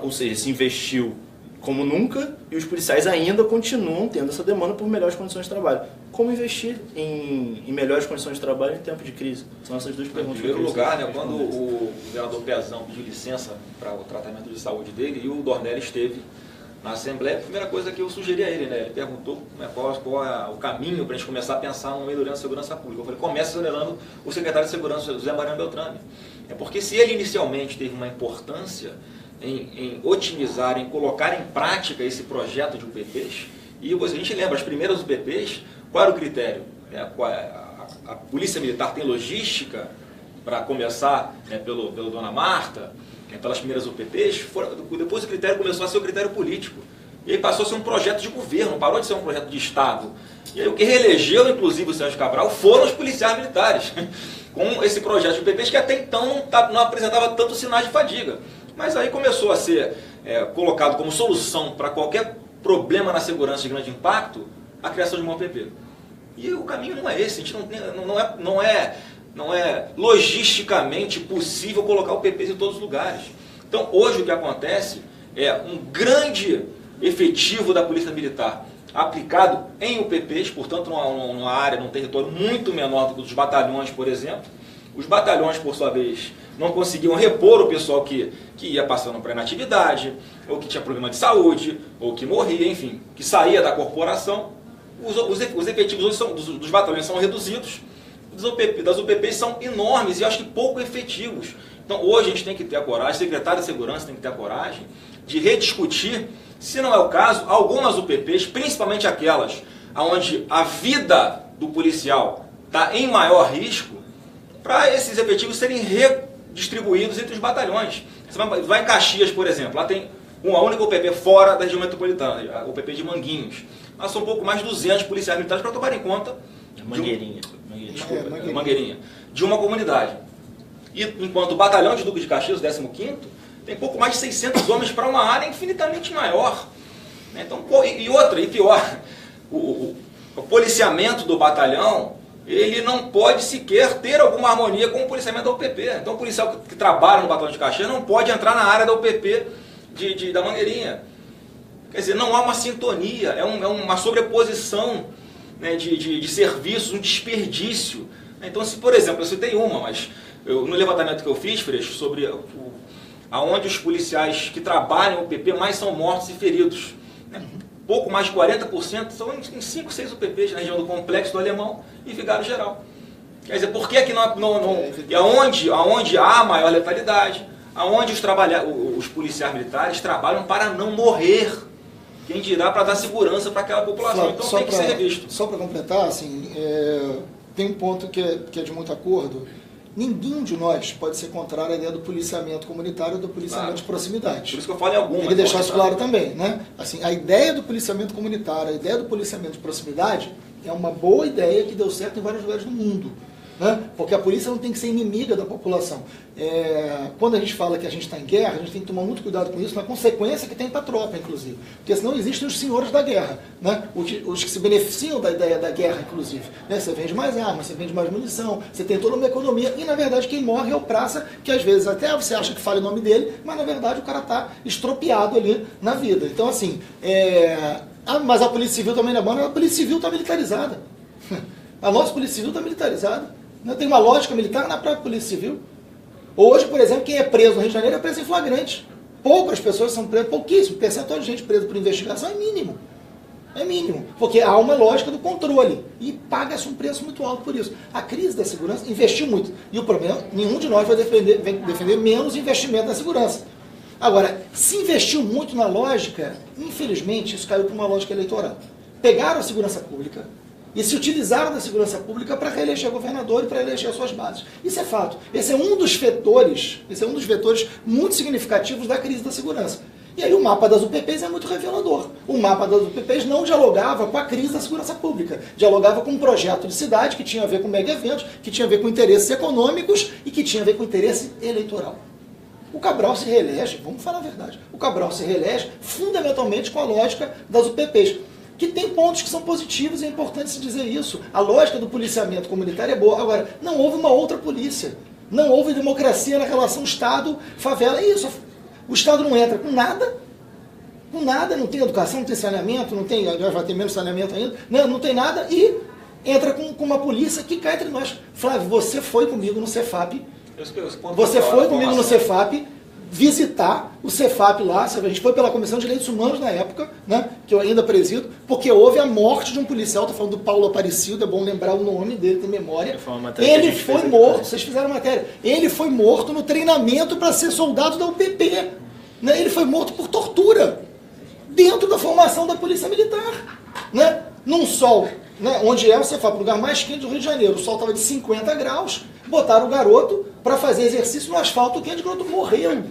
Ou seja, se investiu como nunca e os policiais ainda continuam tendo essa demanda por melhores condições de trabalho. Como investir em melhores condições de trabalho em tempo de crise? São essas duas perguntas. Em primeiro lugar, né, quando o governador Pezão pediu licença para o tratamento de saúde dele e o Dornelles esteve na Assembleia, a primeira coisa que eu sugeri a ele, né, ele perguntou qual é o caminho para a gente começar a pensar numa melhoria na segurança pública. Eu falei, comece exonerando o secretário de Segurança, José Mariano Beltrame. Porque se ele inicialmente teve uma importância em otimizar, em colocar em prática esse projeto de UPPs, e a gente lembra, as primeiras UPPs, qual era o critério? A Polícia Militar tem logística para começar, pelo Dona Marta, pelas primeiras UPPs, depois o critério começou a ser o critério político. E aí passou a ser um projeto de governo, parou de ser um projeto de Estado. E aí o que reelegeu, inclusive, o Sérgio Cabral foram os policiais militares, com esse projeto de UPPs que até então não apresentava tantos sinais de fadiga. Mas aí começou a ser colocado como solução para qualquer problema na segurança de grande impacto, a criação de uma UPP. E o caminho não é esse, a gente não é logisticamente possível colocar UPPs em todos os lugares. Então hoje o que acontece é um grande efetivo da Polícia Militar aplicado em UPPs, portanto numa área, num território muito menor do que os batalhões, por exemplo. Os batalhões, por sua vez, não conseguiam repor o pessoal que ia passando para inatividade, ou que tinha problema de saúde, ou que morria, enfim, que saía da corporação. Os efetivos hoje dos batalhões são reduzidos, das UPPs são enormes e acho que pouco efetivos. Então hoje a gente tem que ter a coragem, o secretário de Segurança tem que ter a coragem de rediscutir, se não é o caso, algumas UPPs, principalmente aquelas onde a vida do policial está em maior risco, para esses efetivos serem redistribuídos entre os batalhões. Você vai em Caxias, por exemplo, lá tem uma única UPP fora da região metropolitana, a UPP de Manguinhos. Lá são um pouco mais de 200 policiais militares para tomarem conta Mangueirinha, de uma comunidade. E enquanto o batalhão de Duque de Caxias, o 15º, tem pouco mais de 600 homens para uma área infinitamente maior. Então, e pior, o policiamento do batalhão, ele não pode sequer ter alguma harmonia com o policiamento da UPP. Então o policial que trabalha no batalhão de Caxias não pode entrar na área da UPP da Mangueirinha. Quer dizer, não há uma sintonia, é uma sobreposição, né, de serviços, um desperdício. Então, se, por exemplo, eu citei mas no levantamento que eu fiz, Freixo, sobre aonde os policiais que trabalham no UPP mais são mortos e feridos. Né? Pouco mais de 40% são em 5, 6 UPPs na região do Complexo do Alemão e Vigário Geral. Quer dizer, por que e aonde há maior letalidade, aonde os policiais militares trabalham para não morrer, quem dirá para dar segurança para aquela população. Então tem que ser revisto. Só para completar, assim, tem um ponto que é de muito acordo. Ninguém de nós pode ser contrário à ideia do policiamento comunitário ou do policiamento de proximidade. Por isso que eu falo em algumas. Tem que deixar isso claro também, né? Assim, a ideia do policiamento comunitário, a ideia do policiamento de proximidade é uma boa ideia que deu certo em vários lugares do mundo. Né? Porque a polícia não tem que ser inimiga da população. Quando a gente fala que a gente está em guerra, a gente tem que tomar muito cuidado com isso, na consequência que tem para a tropa, inclusive. Porque senão existem os senhores da guerra, né? Os que se beneficiam da ideia da guerra, inclusive. Né? Você vende mais armas, você vende mais munição, você tem toda uma economia, e na verdade quem morre é o praça, que às vezes até você acha que fala o nome dele, mas na verdade o cara está estropiado ali na vida. Então assim, mas a Polícia Civil também não é boa, a Polícia Civil está militarizada. A nossa Polícia Civil está militarizada. Tem uma lógica militar na própria Polícia Civil. Hoje, por exemplo, quem é preso no Rio de Janeiro é preso em flagrante. Poucas pessoas são presas, pouquíssimo. O percentual de gente presa por investigação é mínimo. É mínimo. Porque há uma lógica do controle. E paga-se um preço muito alto por isso. A crise da segurança investiu muito. E o problema, nenhum de nós vai defender menos investimento na segurança. Agora, se investiu muito na lógica, infelizmente, isso caiu para uma lógica eleitoral. Pegaram a segurança pública e se utilizaram da segurança pública para reeleger governador e para eleger suas bases. Isso é fato. Esse é um dos vetores muito significativos da crise da segurança. E aí o mapa das UPPs é muito revelador. O mapa das UPPs não dialogava com a crise da segurança pública. Dialogava com um projeto de cidade que tinha a ver com mega eventos, que tinha a ver com interesses econômicos e que tinha a ver com interesse eleitoral. O Cabral se reelege, vamos falar a verdade, o Cabral se reelege fundamentalmente com a lógica das UPPs. Que tem pontos que são positivos e é importante se dizer isso. A lógica do policiamento comunitário é boa. Agora, não houve uma outra polícia. Não houve democracia na relação Estado-favela. É isso. O Estado não entra com nada, não tem educação, não tem saneamento, vai ter menos saneamento ainda, não tem nada, e entra com uma polícia que cai entre nós. Flávio, você foi comigo no Cefap. Você foi comigo no Cefap visitar o Cefap lá, a gente foi pela Comissão de Direitos Humanos na época, né, que eu ainda presido, porque houve a morte de um policial, estou falando do Paulo Aparecido, é bom lembrar o nome dele, ter memória. Ele foi morto, vocês fizeram matéria, ele foi morto no treinamento para ser soldado da UPP, né, ele foi morto por tortura, dentro da formação da Polícia Militar, né, num sol, né, onde é o Cefap, o lugar mais quente do Rio de Janeiro, o sol estava de 50 graus, botaram o garoto para fazer exercício no asfalto quente, o garoto morreu.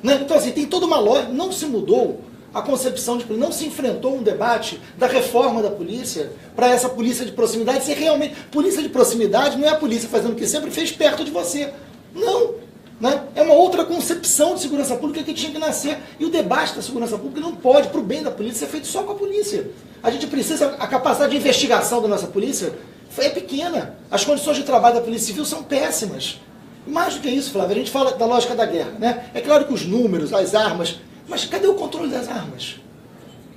Né? Então, assim, tem toda uma lógica, não se mudou a concepção de polícia, não se enfrentou um debate da reforma da polícia para essa polícia de proximidade ser realmente... Polícia de proximidade não é a polícia fazendo o que sempre fez perto de você. Não. Né? É uma outra concepção de segurança pública que tinha que nascer. E o debate da segurança pública não pode, para o bem da polícia, ser feito só com a polícia. A gente precisa... A capacidade de investigação da nossa polícia é pequena. As condições de trabalho da Polícia Civil são péssimas. Mais do que isso, Flávio, a gente fala da lógica da guerra, né? É claro que os números, as armas, mas cadê o controle das armas?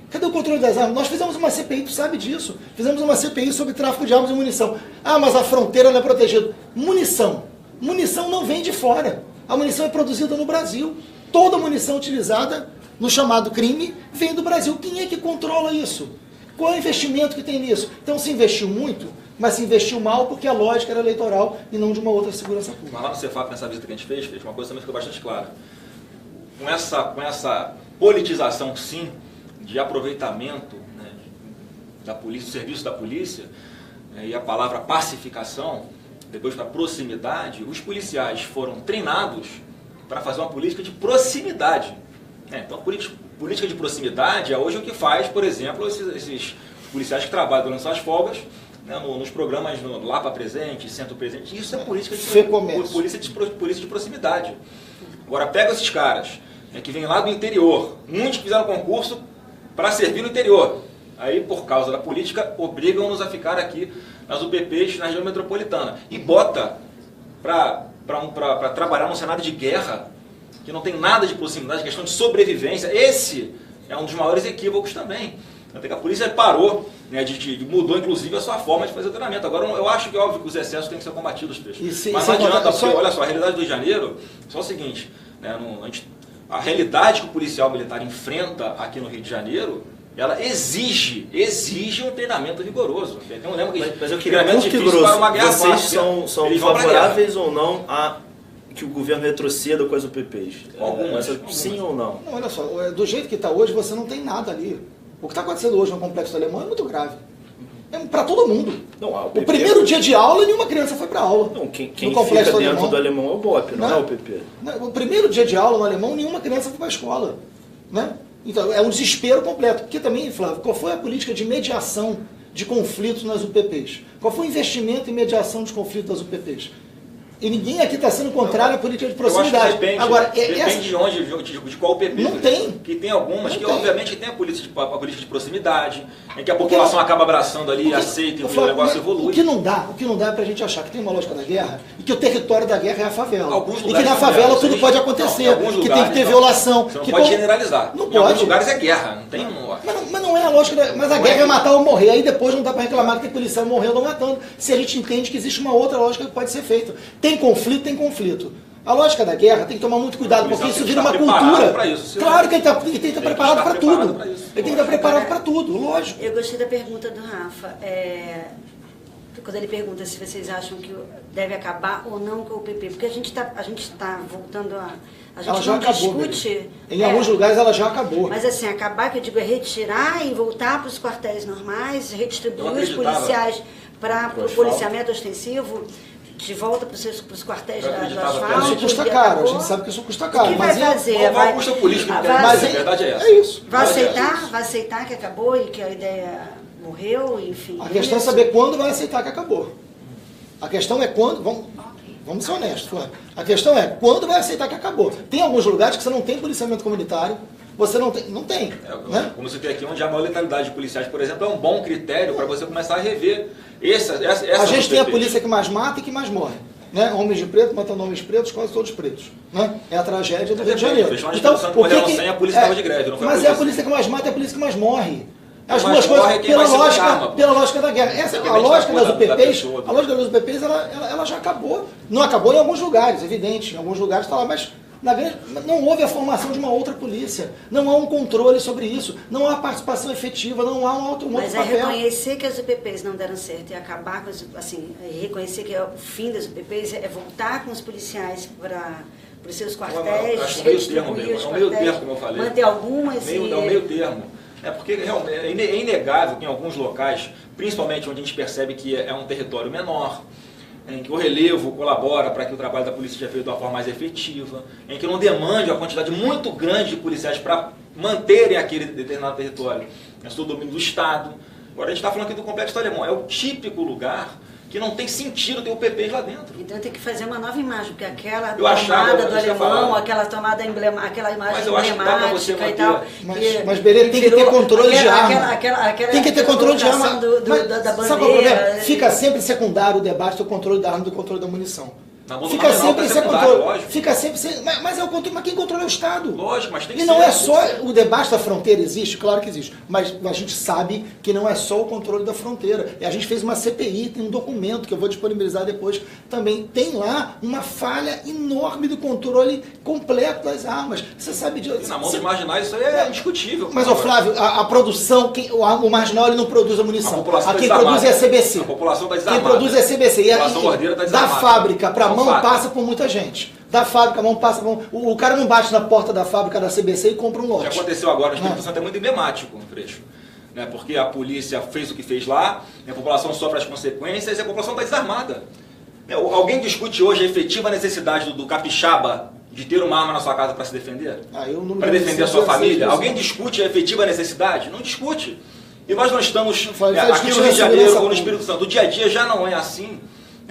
Cadê o controle das armas? Nós fizemos uma CPI, tu sabe disso. Fizemos uma CPI sobre tráfico de armas e munição. Ah, mas a fronteira não é protegida. Munição. Munição não vem de fora. A munição é produzida no Brasil. Toda munição utilizada no chamado crime vem do Brasil. Quem é que controla isso? Qual é o investimento que tem nisso? Então se investiu muito, mas se investiu mal porque a lógica era eleitoral e não de uma outra segurança pública. Mas lá no Cefap, nessa visita que a gente fez, uma coisa também ficou bastante clara. Com essa politização, sim, de aproveitamento, né, da polícia, do serviço da polícia, e a palavra pacificação, depois para proximidade, os policiais foram treinados para fazer uma política de proximidade. Então, política de proximidade é hoje o que faz, por exemplo, esses policiais que trabalham durante suas folgas, né, nos programas no Lapa Presente, Centro Presente. Isso é política de proximidade. Agora, pega esses caras, né, que vêm lá do interior, muitos que fizeram concurso para servir no interior. Aí, por causa da política, obrigam-nos a ficar aqui nas UPPs, na região metropolitana. E bota para trabalhar num cenário de guerra, que não tem nada de proximidade, questão de sobrevivência. Esse é um dos maiores equívocos também. Até que a polícia parou, né, mudou inclusive a sua forma de fazer o treinamento. Agora, eu acho que é óbvio que os excessos têm que ser combatidos, mas não adianta, porque, olha só, a realidade do Rio de Janeiro é só o seguinte, né, a realidade que o policial militar enfrenta aqui no Rio de Janeiro, ela exige um treinamento rigoroso. Então, eu lembro que mas eu queria muito rigoroso. Para uma guerra vocês são favoráveis ou não a que o governo retroceda com as UPPs? Algumas. Sim ou não? Não, olha só, do jeito que está hoje, você não tem nada ali. O que está acontecendo hoje no Complexo do Alemão é muito grave. É para todo mundo. Não, o primeiro dia de aula, nenhuma criança foi para aula. Não, quem fica dentro do Alemão é o BOP, não é o PP. O primeiro dia de aula no Alemão, nenhuma criança foi para a escola. Né? Então, é um desespero completo. Porque também, Flávio, qual foi a política de mediação de conflitos nas UPPs? Qual foi o investimento em mediação de conflitos das UPPs? E ninguém aqui está sendo contrário à política de proximidade. Depende, agora, de qual UPP. Não tem. Que tem algumas que, obviamente, tem a política de proximidade, em que a população acaba abraçando ali, aceita e o negócio evolui. O que não dá é para a gente achar que tem uma lógica da guerra e que o território da guerra é a favela. E que na favela tudo pode acontecer, que tem que ter violação. Você não pode generalizar. Não em pode. alguns lugares é guerra, não tem mas não é a lógica mas a guerra é matar ou morrer. Aí depois não dá para reclamar que tem policial morrendo ou matando. Se a gente entende que existe uma outra lógica que pode ser feita. Tem conflito. A lógica da guerra tem que tomar muito cuidado, porque isso vira uma cultura. Claro que ele tem que estar preparado para tudo. Ele tem que estar preparado para tudo, lógico. Eu gostei da pergunta do Rafa. Quando ele pergunta se vocês acham que deve acabar ou não com o PP. Porque a gente está voltando a... A gente ela já não acabou, discute... Em alguns lugares ela já acabou. Mas assim, acabar, que eu digo, é retirar e voltar para os quartéis normais, redistribuir os policiais para o policiamento ostensivo, de volta para os quartéis do asfalto. Isso custa caro, a gente sabe que isso custa caro. O que vai fazer? Qual custa político? Mas a verdade é essa. É isso. Vai aceitar que acabou e que a ideia morreu, enfim. A questão é saber quando vai aceitar que acabou. A questão é quando... Vamos ser honestos, Flávio. A questão é quando vai aceitar que acabou. Tem alguns lugares que você não tem policiamento comunitário, você não tem. Né? Como você tem aqui, onde a maior letalidade de policiais, por exemplo, é um bom critério para você começar a rever a gente tem a polícia que mais mata e que mais morre. Né? Homens de preto matando homens pretos, quase todos pretos. Né? É a tragédia do Rio de Janeiro. Então, a polícia estava de greve, não foi mas é a polícia que mais mata e a polícia que mais morre. As duas coisas, pela lógica da guerra. A lógica das UPPs, ela já acabou. Não acabou em alguns lugares, evidente. Em alguns lugares está lá, mas não houve a formação de uma outra polícia. Não há um controle sobre isso. Não há participação efetiva, não há um outro papel. Mas é reconhecer que as UPPs não deram certo e acabar com reconhecer que o fim das UPPs é voltar com os policiais para os seus quartéis, redistribuir os quartéis, como eu falei. Manter algumas É um meio termo. Porque realmente é inegável que em alguns locais, principalmente onde a gente percebe que é um território menor, em que o relevo colabora para que o trabalho da polícia seja feito de uma forma mais efetiva, em que não demande uma quantidade muito grande de policiais para manterem aquele determinado território sob o domínio do Estado. Agora a gente está falando aqui do Complexo do Alemão, é o típico lugar que não tem sentido ter UPPs lá dentro. Então tem que fazer uma nova imagem, porque aquela tomada do Alemão, aquela tomada aquela imagem emblemática e tal. Mas Berê, tem que ter controle de arma. Tem que ter controle de arma. Da bandeira. Sabe qual é o problema? Fica sempre secundário o debate do controle da arma e do controle da munição. Fica sempre sem controle. Fica sempre sem. Mas é o controle. Mas quem controla é o Estado. Lógico, mas tem que ser. E não é só o debate da fronteira existe, claro que existe. Mas a gente sabe que não é só o controle da fronteira. E a gente fez uma CPI, tem um documento que eu vou disponibilizar depois. Também tem lá uma falha enorme do controle completo das armas. Você sabe disso. Na mão dos marginais isso aí é indiscutível. Mas, Flávio, a produção, o marginal ele não produz a munição. Quem produz é a CBC. A população está desarmada. Quem produz é a CBC. A população ordeira está desarmada. Da fábrica para a mão passa por muita gente. Da fábrica, a mão passa por... O cara não bate na porta da fábrica da CBC e compra um lote. O que aconteceu agora no Espírito Santo é muito emblemático, Freixo. né, porque a polícia fez o que fez lá, a população sofre as consequências e a população está desarmada. Alguém discute hoje a efetiva necessidade do capixaba de ter uma arma na sua casa para se defender? Para defender a sua família? Alguém discute a efetiva necessidade? Não discute. E nós não estamos, aqui no Rio de Janeiro ou no Espírito Santo, o dia a dia já não é assim.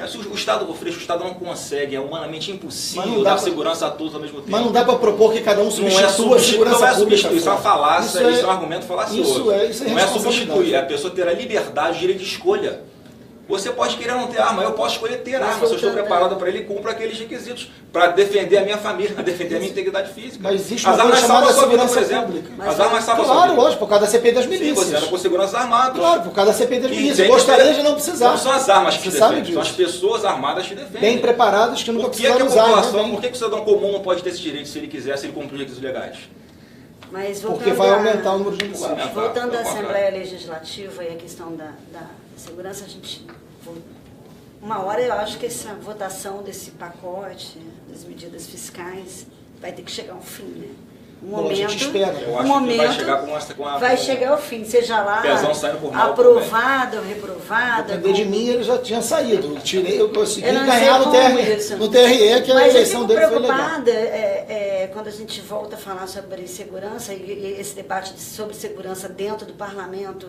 Se o Estado oferece, o Estado não consegue, é humanamente impossível dar segurança a todos ao mesmo tempo. Mas não dá para propor que cada um substitua a segurança pública. Não é substituir, isso é uma falácia, isso é um argumento falacioso. Isso é não é substituir, é a pessoa ter a liberdade, o direito de escolha. Você pode querer não ter arma, eu posso escolher ter arma, se eu estou preparado para ele, cumpro aqueles requisitos, para defender a minha família, defender a minha integridade física. Mas existe uma coisa chamada segurança pública. As armas salvam a sua vida. Claro, lógico, por causa da CPI das milícias. Sim, você era por segurança armada. Claro, por causa da CPI das milícias. Gostaria de não precisar. Não são as armas que te defendem, são as pessoas armadas que te defendem. Bem preparadas, que nunca precisaram usar. Por que o cidadão comum não pode ter esse direito se ele quiser, se ele cumprir requisitos legais? Mas porque vai aumentar o número de policiais. Voltando à Assembleia Legislativa e a questão da segurança, a gente... Uma hora eu acho que essa votação desse pacote, das medidas fiscais, vai ter que chegar ao fim, né? A gente espera. Eu acho que vai chegar vai chegar ao fim, seja lá aprovado ou reprovado. Depender de mim, ele já tinha saído. Eu consegui ganhar no TRE, que a eleição dele foi legal. Mas eu fico preocupada quando a gente volta a falar sobre segurança e esse debate sobre segurança dentro do parlamento,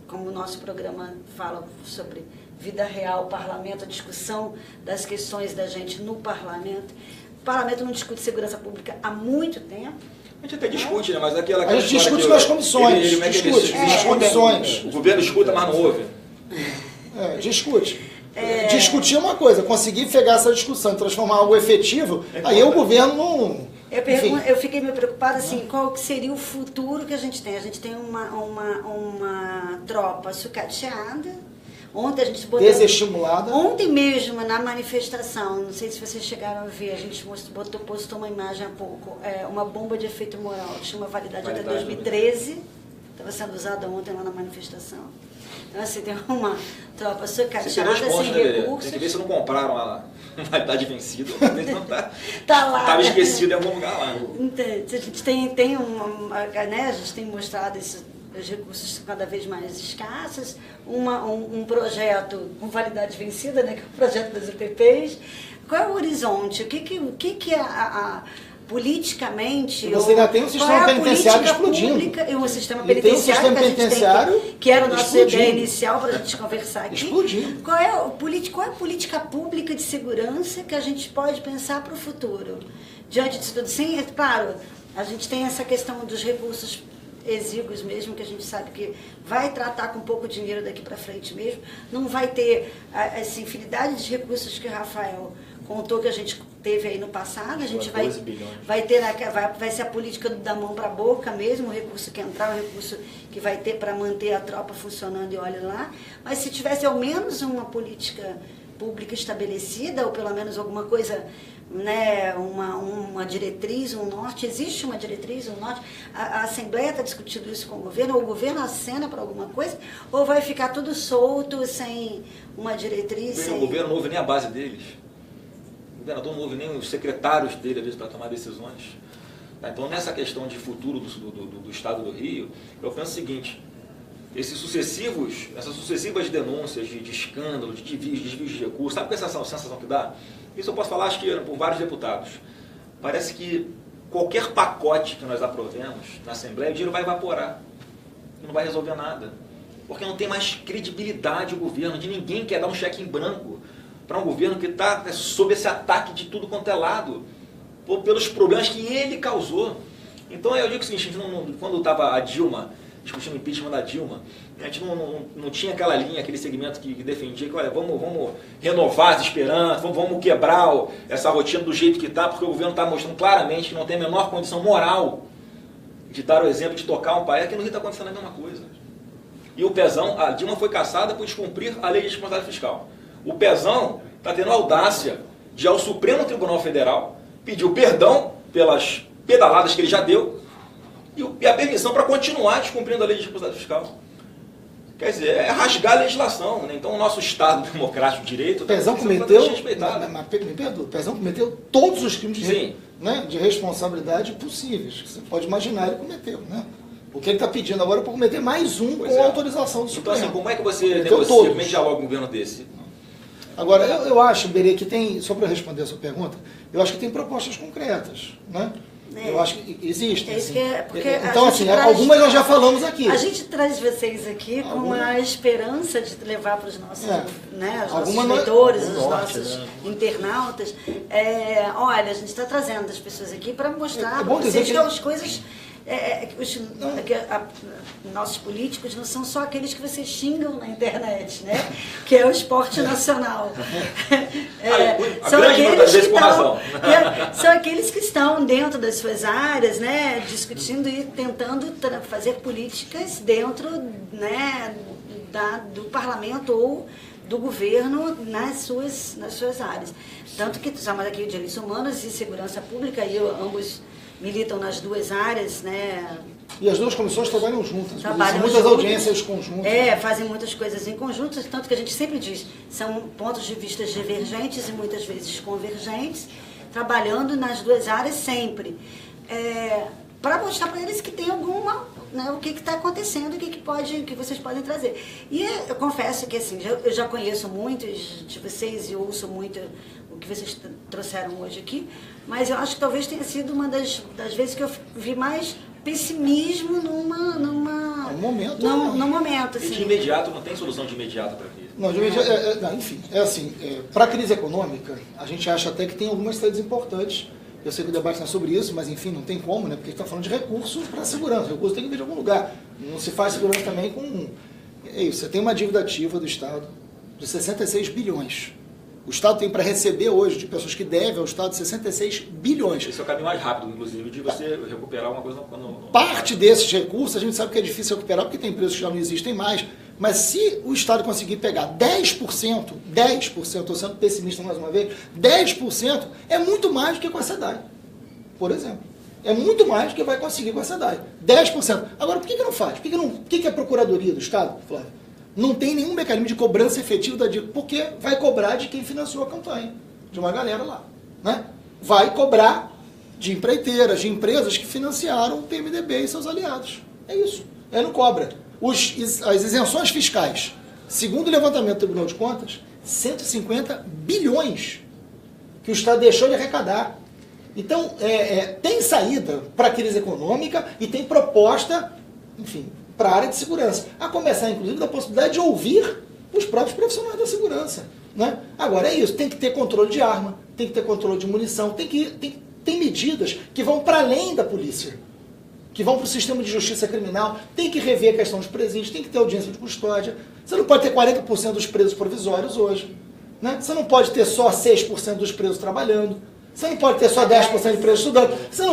como o nosso programa fala sobre vida real, parlamento, a discussão das questões da gente no parlamento. O parlamento não discute segurança pública há muito tempo. A gente até discute, né? Mas aquela a gente discute nas comissões. O governo escuta, mas não ouve. Discute. Discutir é uma coisa, conseguir pegar essa discussão e transformar algo efetivo, aí o governo não... Eu fiquei meio preocupada, assim, qual que seria o futuro que a gente tem? A gente tem uma tropa sucateada. Ontem a gente botou... Desestimulada. Ontem mesmo, na manifestação, não sei se vocês chegaram a ver, a gente postou uma imagem há pouco, uma bomba de efeito moral, que tinha uma validade até 2013, estava sendo usada ontem lá na manifestação. Então, assim, tem uma tropa sucateada, sem recursos. Tem que ver se não compraram a validade vencida, não tá lá. Estava esquecido em algum lugar lá. Então, a gente tem a gente tem mostrado isso, os recursos cada vez mais escassos, um projeto com validade vencida, né, que é o projeto das UPPs. Qual é o horizonte? O que é politicamente... Você ainda tem um sistema penitenciário explodindo. E um sistema penitenciário que era a nossa ideia inicial para a gente conversar aqui. Explodindo. Qual é a política pública de segurança que a gente pode pensar para o futuro? Diante disso tudo, sim, claro, a gente tem essa questão dos recursos exíguos mesmo, que a gente sabe que vai tratar com pouco dinheiro daqui para frente mesmo, não vai ter essa infinidade de recursos que o Rafael contou que a gente teve aí no passado, a gente vai ser a política da mão para a boca mesmo, o recurso que entrar, o recurso que vai ter para manter a tropa funcionando e olha lá, mas se tivesse ao menos uma política pública estabelecida, ou pelo menos alguma coisa, né, uma diretriz, um norte, existe uma diretriz, um norte, a Assembleia está discutindo isso com o governo, ou o governo acena para alguma coisa, ou vai ficar tudo solto, sem uma diretriz? O governo não ouve nem a base deles. O governador não ouve nem os secretários dele, às vezes, para tomar decisões. Então, nessa questão de futuro do Estado do Rio, eu penso o seguinte: essas sucessivas denúncias de escândalo, de desvios de recursos, sabe qual é essa sensação que dá? Isso eu posso falar, acho que por vários deputados. Parece que qualquer pacote que nós aprovemos na Assembleia, o dinheiro vai evaporar. Não vai resolver nada. Porque não tem mais credibilidade o governo, de ninguém quer dar um cheque em branco para um governo que está sob esse ataque de tudo quanto é lado, pelos problemas que ele causou. Então eu digo o seguinte, quando estava a Dilma discutindo o impeachment da Dilma, a gente não tinha aquela linha, aquele segmento que defendia que, olha, vamos renovar as esperanças, vamos quebrar essa rotina do jeito que está, porque o governo está mostrando claramente que não tem a menor condição moral de dar o exemplo de tocar um país. Aqui no Rio está acontecendo a mesma coisa. E o Pezão, a Dilma foi caçada por descumprir a lei de responsabilidade fiscal. O Pezão está tendo a audácia de ir ao Supremo Tribunal Federal, pediu perdão pelas pedaladas que ele já deu, e a permissão para continuar descumprindo a lei de responsabilidade fiscal. Quer dizer, é rasgar a legislação, né? Então o nosso Estado democrático de direito... Pezão cometeu, me perdoa, Pezão cometeu todos os crimes de responsabilidade possíveis. Você pode imaginar, ele cometeu, né? O que ele está pedindo agora é para cometer mais um Pois com é. autorização do Então, Supremo. assim, como é que você Cometeu negocia, todos. como é que dialoga com um governo desse? Agora, eu acho, Berê, que tem, só para responder a sua pergunta, eu acho que tem propostas concretas, né? É. Eu acho que existem. É isso assim. que é, porque Então, a gente assim, algumas nós já falamos aqui. A gente traz vocês aqui com Alguma- a esperança de levar para os nossos, É. né, os Alguma nossos no- leitores, no os norte, nossos né? internautas. Olha, a gente está trazendo as pessoas aqui para mostrar É bom para dizer vocês que- que as coisas... nossos políticos não são só aqueles que vocês xingam na internet, né? Que é o esporte nacional. A grande maioria das vezes com razão. São aqueles que estão dentro das suas áreas, né? Discutindo e tentando fazer políticas dentro, né, do parlamento ou do governo nas suas áreas. Tanto que chamamos aqui de direitos humanos e segurança pública, e ambos militam nas duas áreas, né? E as duas comissões trabalham juntas. Trabalham muitas juntas. audiências conjuntas. Fazem muitas coisas em conjunto, tanto que a gente sempre diz, são pontos de vista divergentes e muitas vezes convergentes, trabalhando nas duas áreas sempre. Para mostrar para eles que tem alguma, né, o que está acontecendo, o que vocês podem trazer. E eu confesso que assim, eu já conheço muitos de vocês e ouço muito o que vocês trouxeram hoje aqui, mas eu acho que talvez tenha sido uma das vezes que eu vi mais pessimismo num momento, E assim. de imediato, não tem solução de imediato para crise. Não, enfim, é assim, para a crise econômica, a gente acha até que tem algumas saídas importantes. Eu sei que o debate não é sobre isso, mas enfim, não tem como, né? Porque a gente está falando de recursos para a segurança. Recurso tem que vir de algum lugar. Não se faz segurança também com... É isso, você tem uma dívida ativa do Estado de 66 bilhões. O Estado tem para receber hoje de pessoas que devem ao Estado 66 bilhões. Esse é o caminho mais rápido, inclusive, de você recuperar uma coisa quando... Parte desses recursos a gente sabe que é difícil recuperar porque tem empresas que já não existem mais, mas se o Estado conseguir pegar 10%, estou sendo pessimista mais uma vez, 10% é muito mais do que com a SEDAI, por exemplo. É muito mais do que vai conseguir com a SEDAI. 10%. Agora, por que não faz? Por que a Procuradoria do Estado, Flávio, não tem nenhum mecanismo de cobrança efetivo da dívida? Porque vai cobrar de quem financiou a campanha, de uma galera lá, né? Vai cobrar de empreiteiras, de empresas que financiaram o PMDB e seus aliados. É isso. Aí não cobra. As isenções fiscais, segundo o levantamento do Tribunal de Contas, 150 bilhões que o Estado deixou de arrecadar. Então, tem saída para a crise econômica e tem proposta, enfim, para a área de segurança. A começar, inclusive, da possibilidade de ouvir os próprios profissionais da segurança, né? Agora, é isso. Tem que ter controle de arma, tem que ter controle de munição, tem medidas que vão para além da polícia, que vão para o sistema de justiça criminal, tem que rever a questão dos presídios, tem que ter audiência de custódia. Você não pode ter 40% dos presos provisórios hoje, né? Você não pode ter só 6% dos presos trabalhando. Você não pode ter só 10% de presos estudando. Você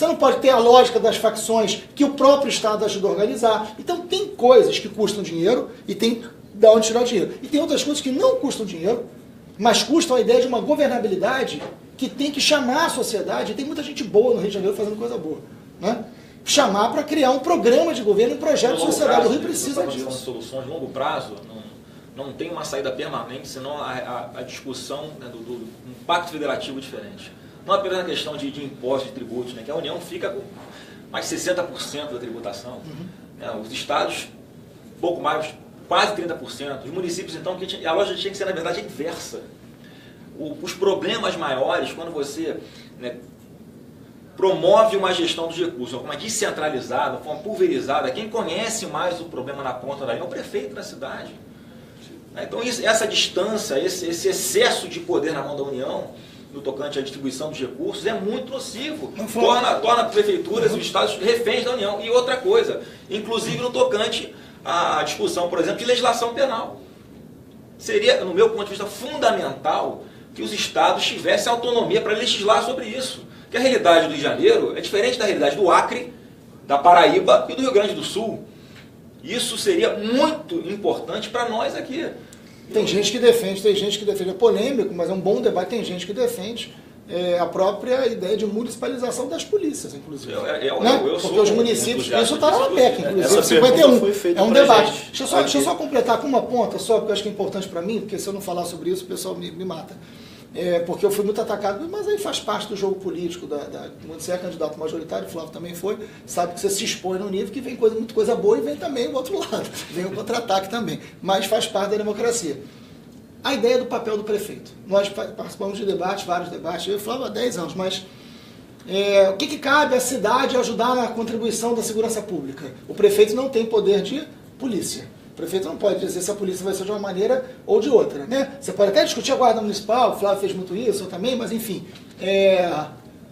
não pode ter a lógica das facções que o próprio Estado ajuda a organizar. Então tem coisas que custam dinheiro e tem de onde tirar o dinheiro. E tem outras coisas que não custam dinheiro, mas custam a ideia de uma governabilidade que tem que chamar a sociedade. E tem muita gente boa no Rio de Janeiro fazendo coisa boa, né? Chamar para criar um programa de governo, um projeto de sociedade. O Rio precisa disso. Soluções de longo prazo, não tem uma saída permanente, senão a discussão, né, do pacto federativo diferente. Não apenas na questão de impostos, de tributos, né, que a União fica com mais 60% da tributação. Né, os estados, pouco mais, quase 30%. Os municípios, então, a lógica tinha que ser, na verdade, inversa. Os problemas maiores, quando você, né, promove uma gestão dos recursos, uma descentralizada, uma forma pulverizada, quem conhece mais o problema na ponta da linha é o prefeito da cidade. Então, essa distância, esse excesso de poder na mão da União, no tocante à distribuição dos recursos, é muito nocivo. Torna prefeituras e os estados reféns da União. E outra coisa, inclusive no tocante à discussão, por exemplo, de legislação penal. Seria, no meu ponto de vista, fundamental que os estados tivessem autonomia para legislar sobre isso. Porque a realidade do Rio de Janeiro é diferente da realidade do Acre, da Paraíba e do Rio Grande do Sul. Isso seria muito importante para nós aqui. Tem gente que defende, é polêmico, mas é um bom debate, tem gente que defende a própria ideia de municipalização das polícias, inclusive. Porque os municípios, isso está na PEC, inclusive, 51, é um debate. Deixa eu só completar com uma ponta só, porque eu acho que é importante para mim, porque se eu não falar sobre isso, o pessoal me mata. porque eu fui muito atacado, mas aí faz parte do jogo político, quando você é candidato majoritário, o Flávio também foi, sabe que você se expõe num nível que vem muita coisa boa e vem também o outro lado, vem o contra-ataque também, mas faz parte da democracia. A ideia do papel do prefeito. Nós participamos de debates, vários debates, eu e o Flávio há 10 anos, mas o que cabe à cidade ajudar na contribuição da segurança pública? O prefeito não tem poder de polícia. O prefeito não pode dizer se a polícia vai ser de uma maneira ou de outra, né? Você pode até discutir a guarda municipal, o Flávio fez muito isso, eu também, mas enfim.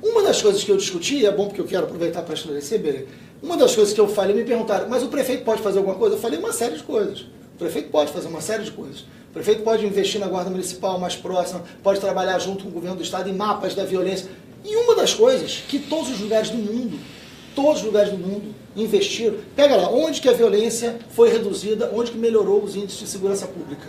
Uma das coisas que eu discuti, é bom porque eu quero aproveitar para esclarecer, Berê, uma das coisas que eu falei, me perguntaram, mas o prefeito pode fazer alguma coisa? Eu falei uma série de coisas. O prefeito pode fazer uma série de coisas. O prefeito pode investir na guarda municipal mais próxima, pode trabalhar junto com o governo do estado em mapas da violência. E uma das coisas que todos os lugares do mundo investiram, pega lá, onde que a violência foi reduzida, onde que melhorou os índices de segurança pública.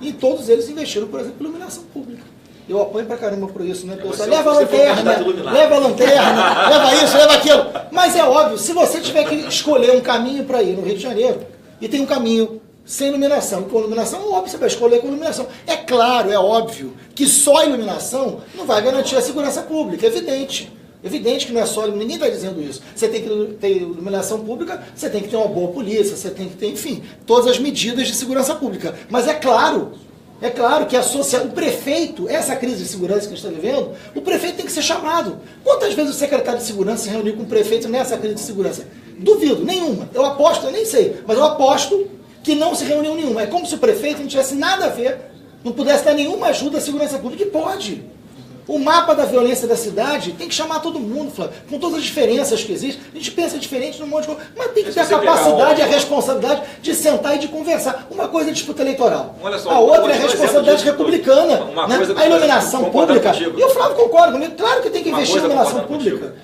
E todos eles investiram, por exemplo, em iluminação pública. Eu apanho pra caramba por isso, né? Pessoal, leva a lanterna, leva isso, leva aquilo. Mas é óbvio, se você tiver que escolher um caminho para ir no Rio de Janeiro, e tem um caminho sem iluminação, com iluminação, óbvio, você vai escolher com iluminação. É claro, é óbvio, que só a iluminação não vai garantir a segurança pública, é evidente. Evidente que não é só, ninguém está dizendo isso. Você tem que ter iluminação pública, você tem que ter uma boa polícia, você tem que ter, enfim, todas as medidas de segurança pública. Mas é claro que o prefeito, essa crise de segurança que a gente está vivendo, o prefeito tem que ser chamado. Quantas vezes o secretário de segurança se reuniu com o prefeito nessa crise de segurança? Duvido, nenhuma. Eu aposto, eu nem sei, mas eu aposto que não se reuniu nenhuma. É como se o prefeito não tivesse nada a ver, não pudesse dar nenhuma ajuda à segurança pública, e pode. O mapa da violência da cidade tem que chamar todo mundo, Flávio, com todas as diferenças que existem. A gente pensa diferente num monte de coisa, mas tem que ter a capacidade e a responsabilidade de sentar e de conversar. Uma coisa é disputa eleitoral, a outra é a responsabilidade republicana. A iluminação pública, e o Flávio concorda comigo, claro que tem que investir em iluminação pública.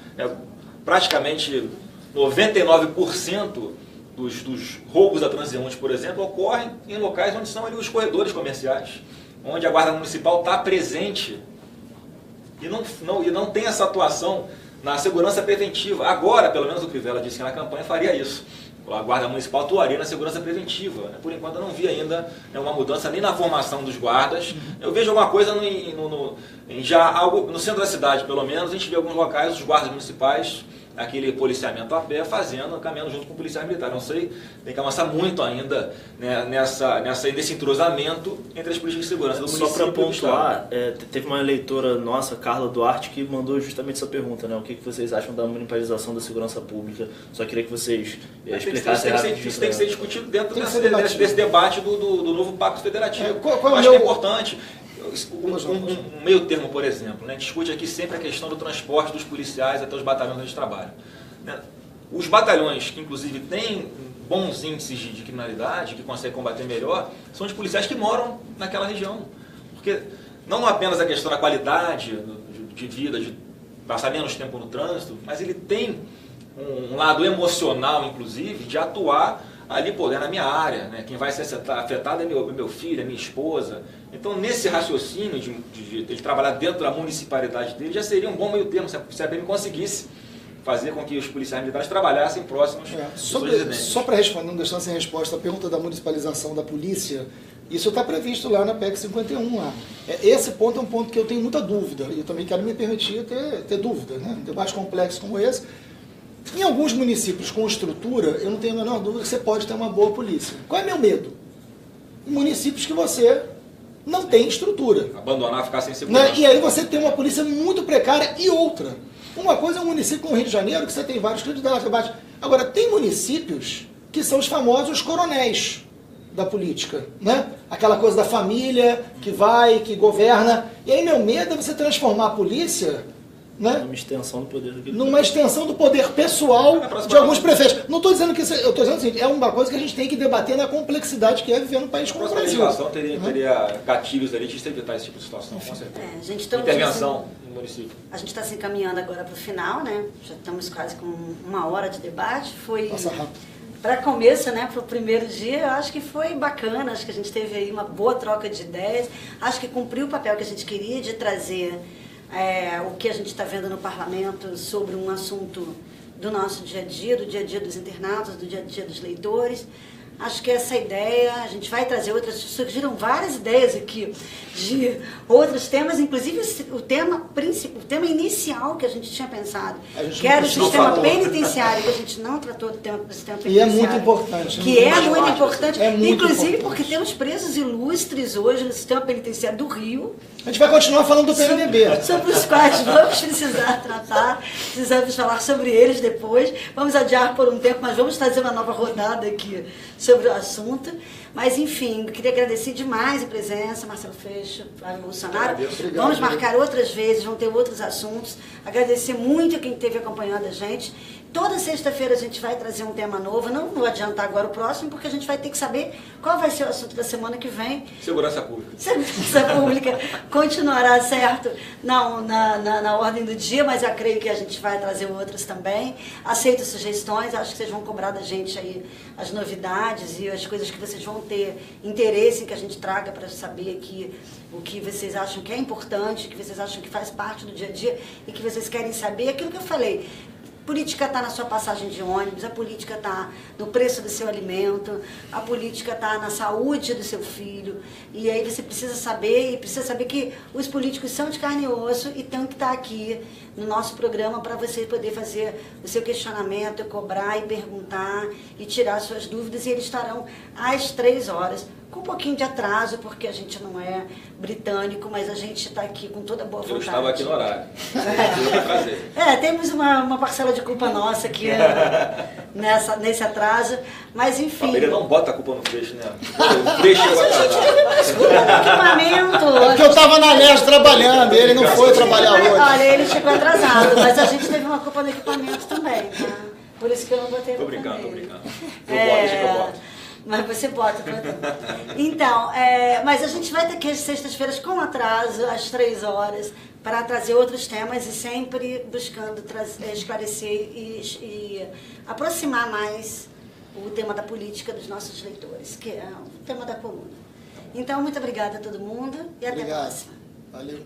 Praticamente 99% dos roubos a transeunte, por exemplo, ocorrem em locais onde são ali os corredores comerciais, onde a guarda municipal está presente e não tem essa atuação na segurança preventiva. Agora, pelo menos o Crivella disse que na campanha faria isso. A guarda municipal atuaria na segurança preventiva. Por enquanto eu não vi ainda uma mudança nem na formação dos guardas. Eu vejo alguma coisa no centro da cidade, pelo menos, a gente vê alguns locais, os guardas municipais, aquele policiamento a pé, caminhando junto com o policial militar. Não sei, tem que avançar muito ainda, né, nesse entrosamento entre as políticas de segurança do município. Só para pontuar, teve uma eleitora nossa, Carla Duarte, que mandou justamente essa pergunta, né? O que vocês acham da municipalização da segurança pública? Só queria que vocês explicassem rapidinho. Isso tem que ser discutido dentro desse debate do novo Pacto Federativo. Eu acho que é importante. Um meio termo, por exemplo, né? Discute aqui sempre a questão do transporte dos policiais até os batalhões onde eles trabalham. Né? Os batalhões, que inclusive têm bons índices de criminalidade, que conseguem combater melhor, são os policiais que moram naquela região. Porque não apenas a questão da qualidade de vida, de passar menos tempo no trânsito, mas ele tem um lado emocional, inclusive, de atuar ali, na minha área, né? Quem vai ser afetado é meu filho, é minha esposa. Então, nesse raciocínio de trabalhar dentro da municipalidade dele, já seria um bom meio termo se a PM conseguisse fazer com que os policiais militares trabalhassem próximos dos seus residentes. Só para responder, não deixar sem resposta, a pergunta da municipalização da polícia, isso está previsto lá na PEC 51. Lá. Esse ponto é um ponto que eu tenho muita dúvida, e eu também quero me permitir ter dúvida, né? Um debate complexo como esse. Em alguns municípios com estrutura, eu não tenho a menor dúvida que você pode ter uma boa polícia. Qual é meu medo? Em municípios que você não tem estrutura. Abandonar, ficar sem segurança. Né? E aí você tem uma polícia muito precária e outra. Uma coisa é um município como o Rio de Janeiro, que você tem vários candidatos. Agora, tem municípios que são os famosos coronéis da política. Né? Aquela coisa da família que vai, que governa. E aí meu medo é você transformar a polícia... Né? Numa extensão do poder pessoal de alguns prefeitos. Não estou dizendo que isso, eu estou dizendo assim, é uma coisa que a gente tem que debater na complexidade que é viver num país como o Brasil. A legislação teria gatilhos ali de evitar esse tipo de situação, com certeza. Intervenção no município. A gente está se encaminhando agora para o final, né? Já estamos quase com 1 hora de debate. Foi para começo, né? Para o primeiro dia, eu acho que foi bacana. Acho que a gente teve aí uma boa troca de ideias. Acho que cumpriu o papel que a gente queria de trazer o que a gente está vendo no parlamento sobre um assunto do nosso dia a dia, do dia a dia dos internautas, do dia a dia dos leitores. Acho que essa ideia, a gente vai trazer outras, surgiram várias ideias aqui de outros temas, inclusive o tema inicial que a gente tinha pensado, que era o sistema penitenciário, que a gente não tratou do sistema penitenciário. E é muito importante. Que é muito importante, inclusive importante. Porque temos presos ilustres hoje no sistema penitenciário do Rio. A gente vai continuar falando do PMDB. Sobre os quais vamos precisar tratar, precisamos falar sobre eles depois. Vamos adiar por um tempo, mas vamos fazer uma nova rodada aqui sobre o assunto. Mas, enfim, queria agradecer demais a presença, Marcelo Freixo, Flávio Bolsonaro. Vamos marcar outras vezes, vão ter outros assuntos. Agradecer muito a quem esteve acompanhando a gente. Toda sexta-feira a gente vai trazer um tema novo. Não vou adiantar agora o próximo, porque a gente vai ter que saber qual vai ser o assunto da semana que vem. Segurança pública. Segurança pública continuará, certo, na ordem do dia, mas eu creio que a gente vai trazer outros também. Aceito sugestões, acho que vocês vão cobrar da gente aí as novidades e as coisas que vocês vão ter interesse em que a gente traga para saber aqui o que vocês acham que é importante, o que vocês acham que faz parte do dia a dia e que vocês querem saber. Aquilo que eu falei. Política está na sua passagem de ônibus, a política está no preço do seu alimento, a política está na saúde do seu filho. E aí você precisa saber que os políticos são de carne e osso e tem que estar aqui no nosso programa para você poder fazer o seu questionamento, cobrar e perguntar e tirar suas dúvidas. E eles estarão às 3 horas. Com um pouquinho de atraso, porque a gente não é britânico, mas a gente está aqui com toda boa vontade. Eu estava aqui no horário. Temos uma parcela de culpa nossa aqui nesse atraso, mas enfim. Ele não bota a culpa no Freixo, né? O Freixo chegou atrasado. Equipamento. Porque eu estava na LES trabalhando, ele não foi trabalhar hoje. Olha, ele chegou atrasado, mas a gente teve uma culpa no equipamento também, tá? Por isso que eu não botei a culpa nele. Tô brincando. Deixa que eu boto. Mas você bota. Então, mas a gente vai ter aqui as sextas-feiras com atraso, às 3 horas, para trazer outros temas e sempre buscando esclarecer e aproximar mais o tema da política dos nossos leitores, que é o tema da coluna. Então, muito obrigada a todo mundo e até a próxima. Valeu.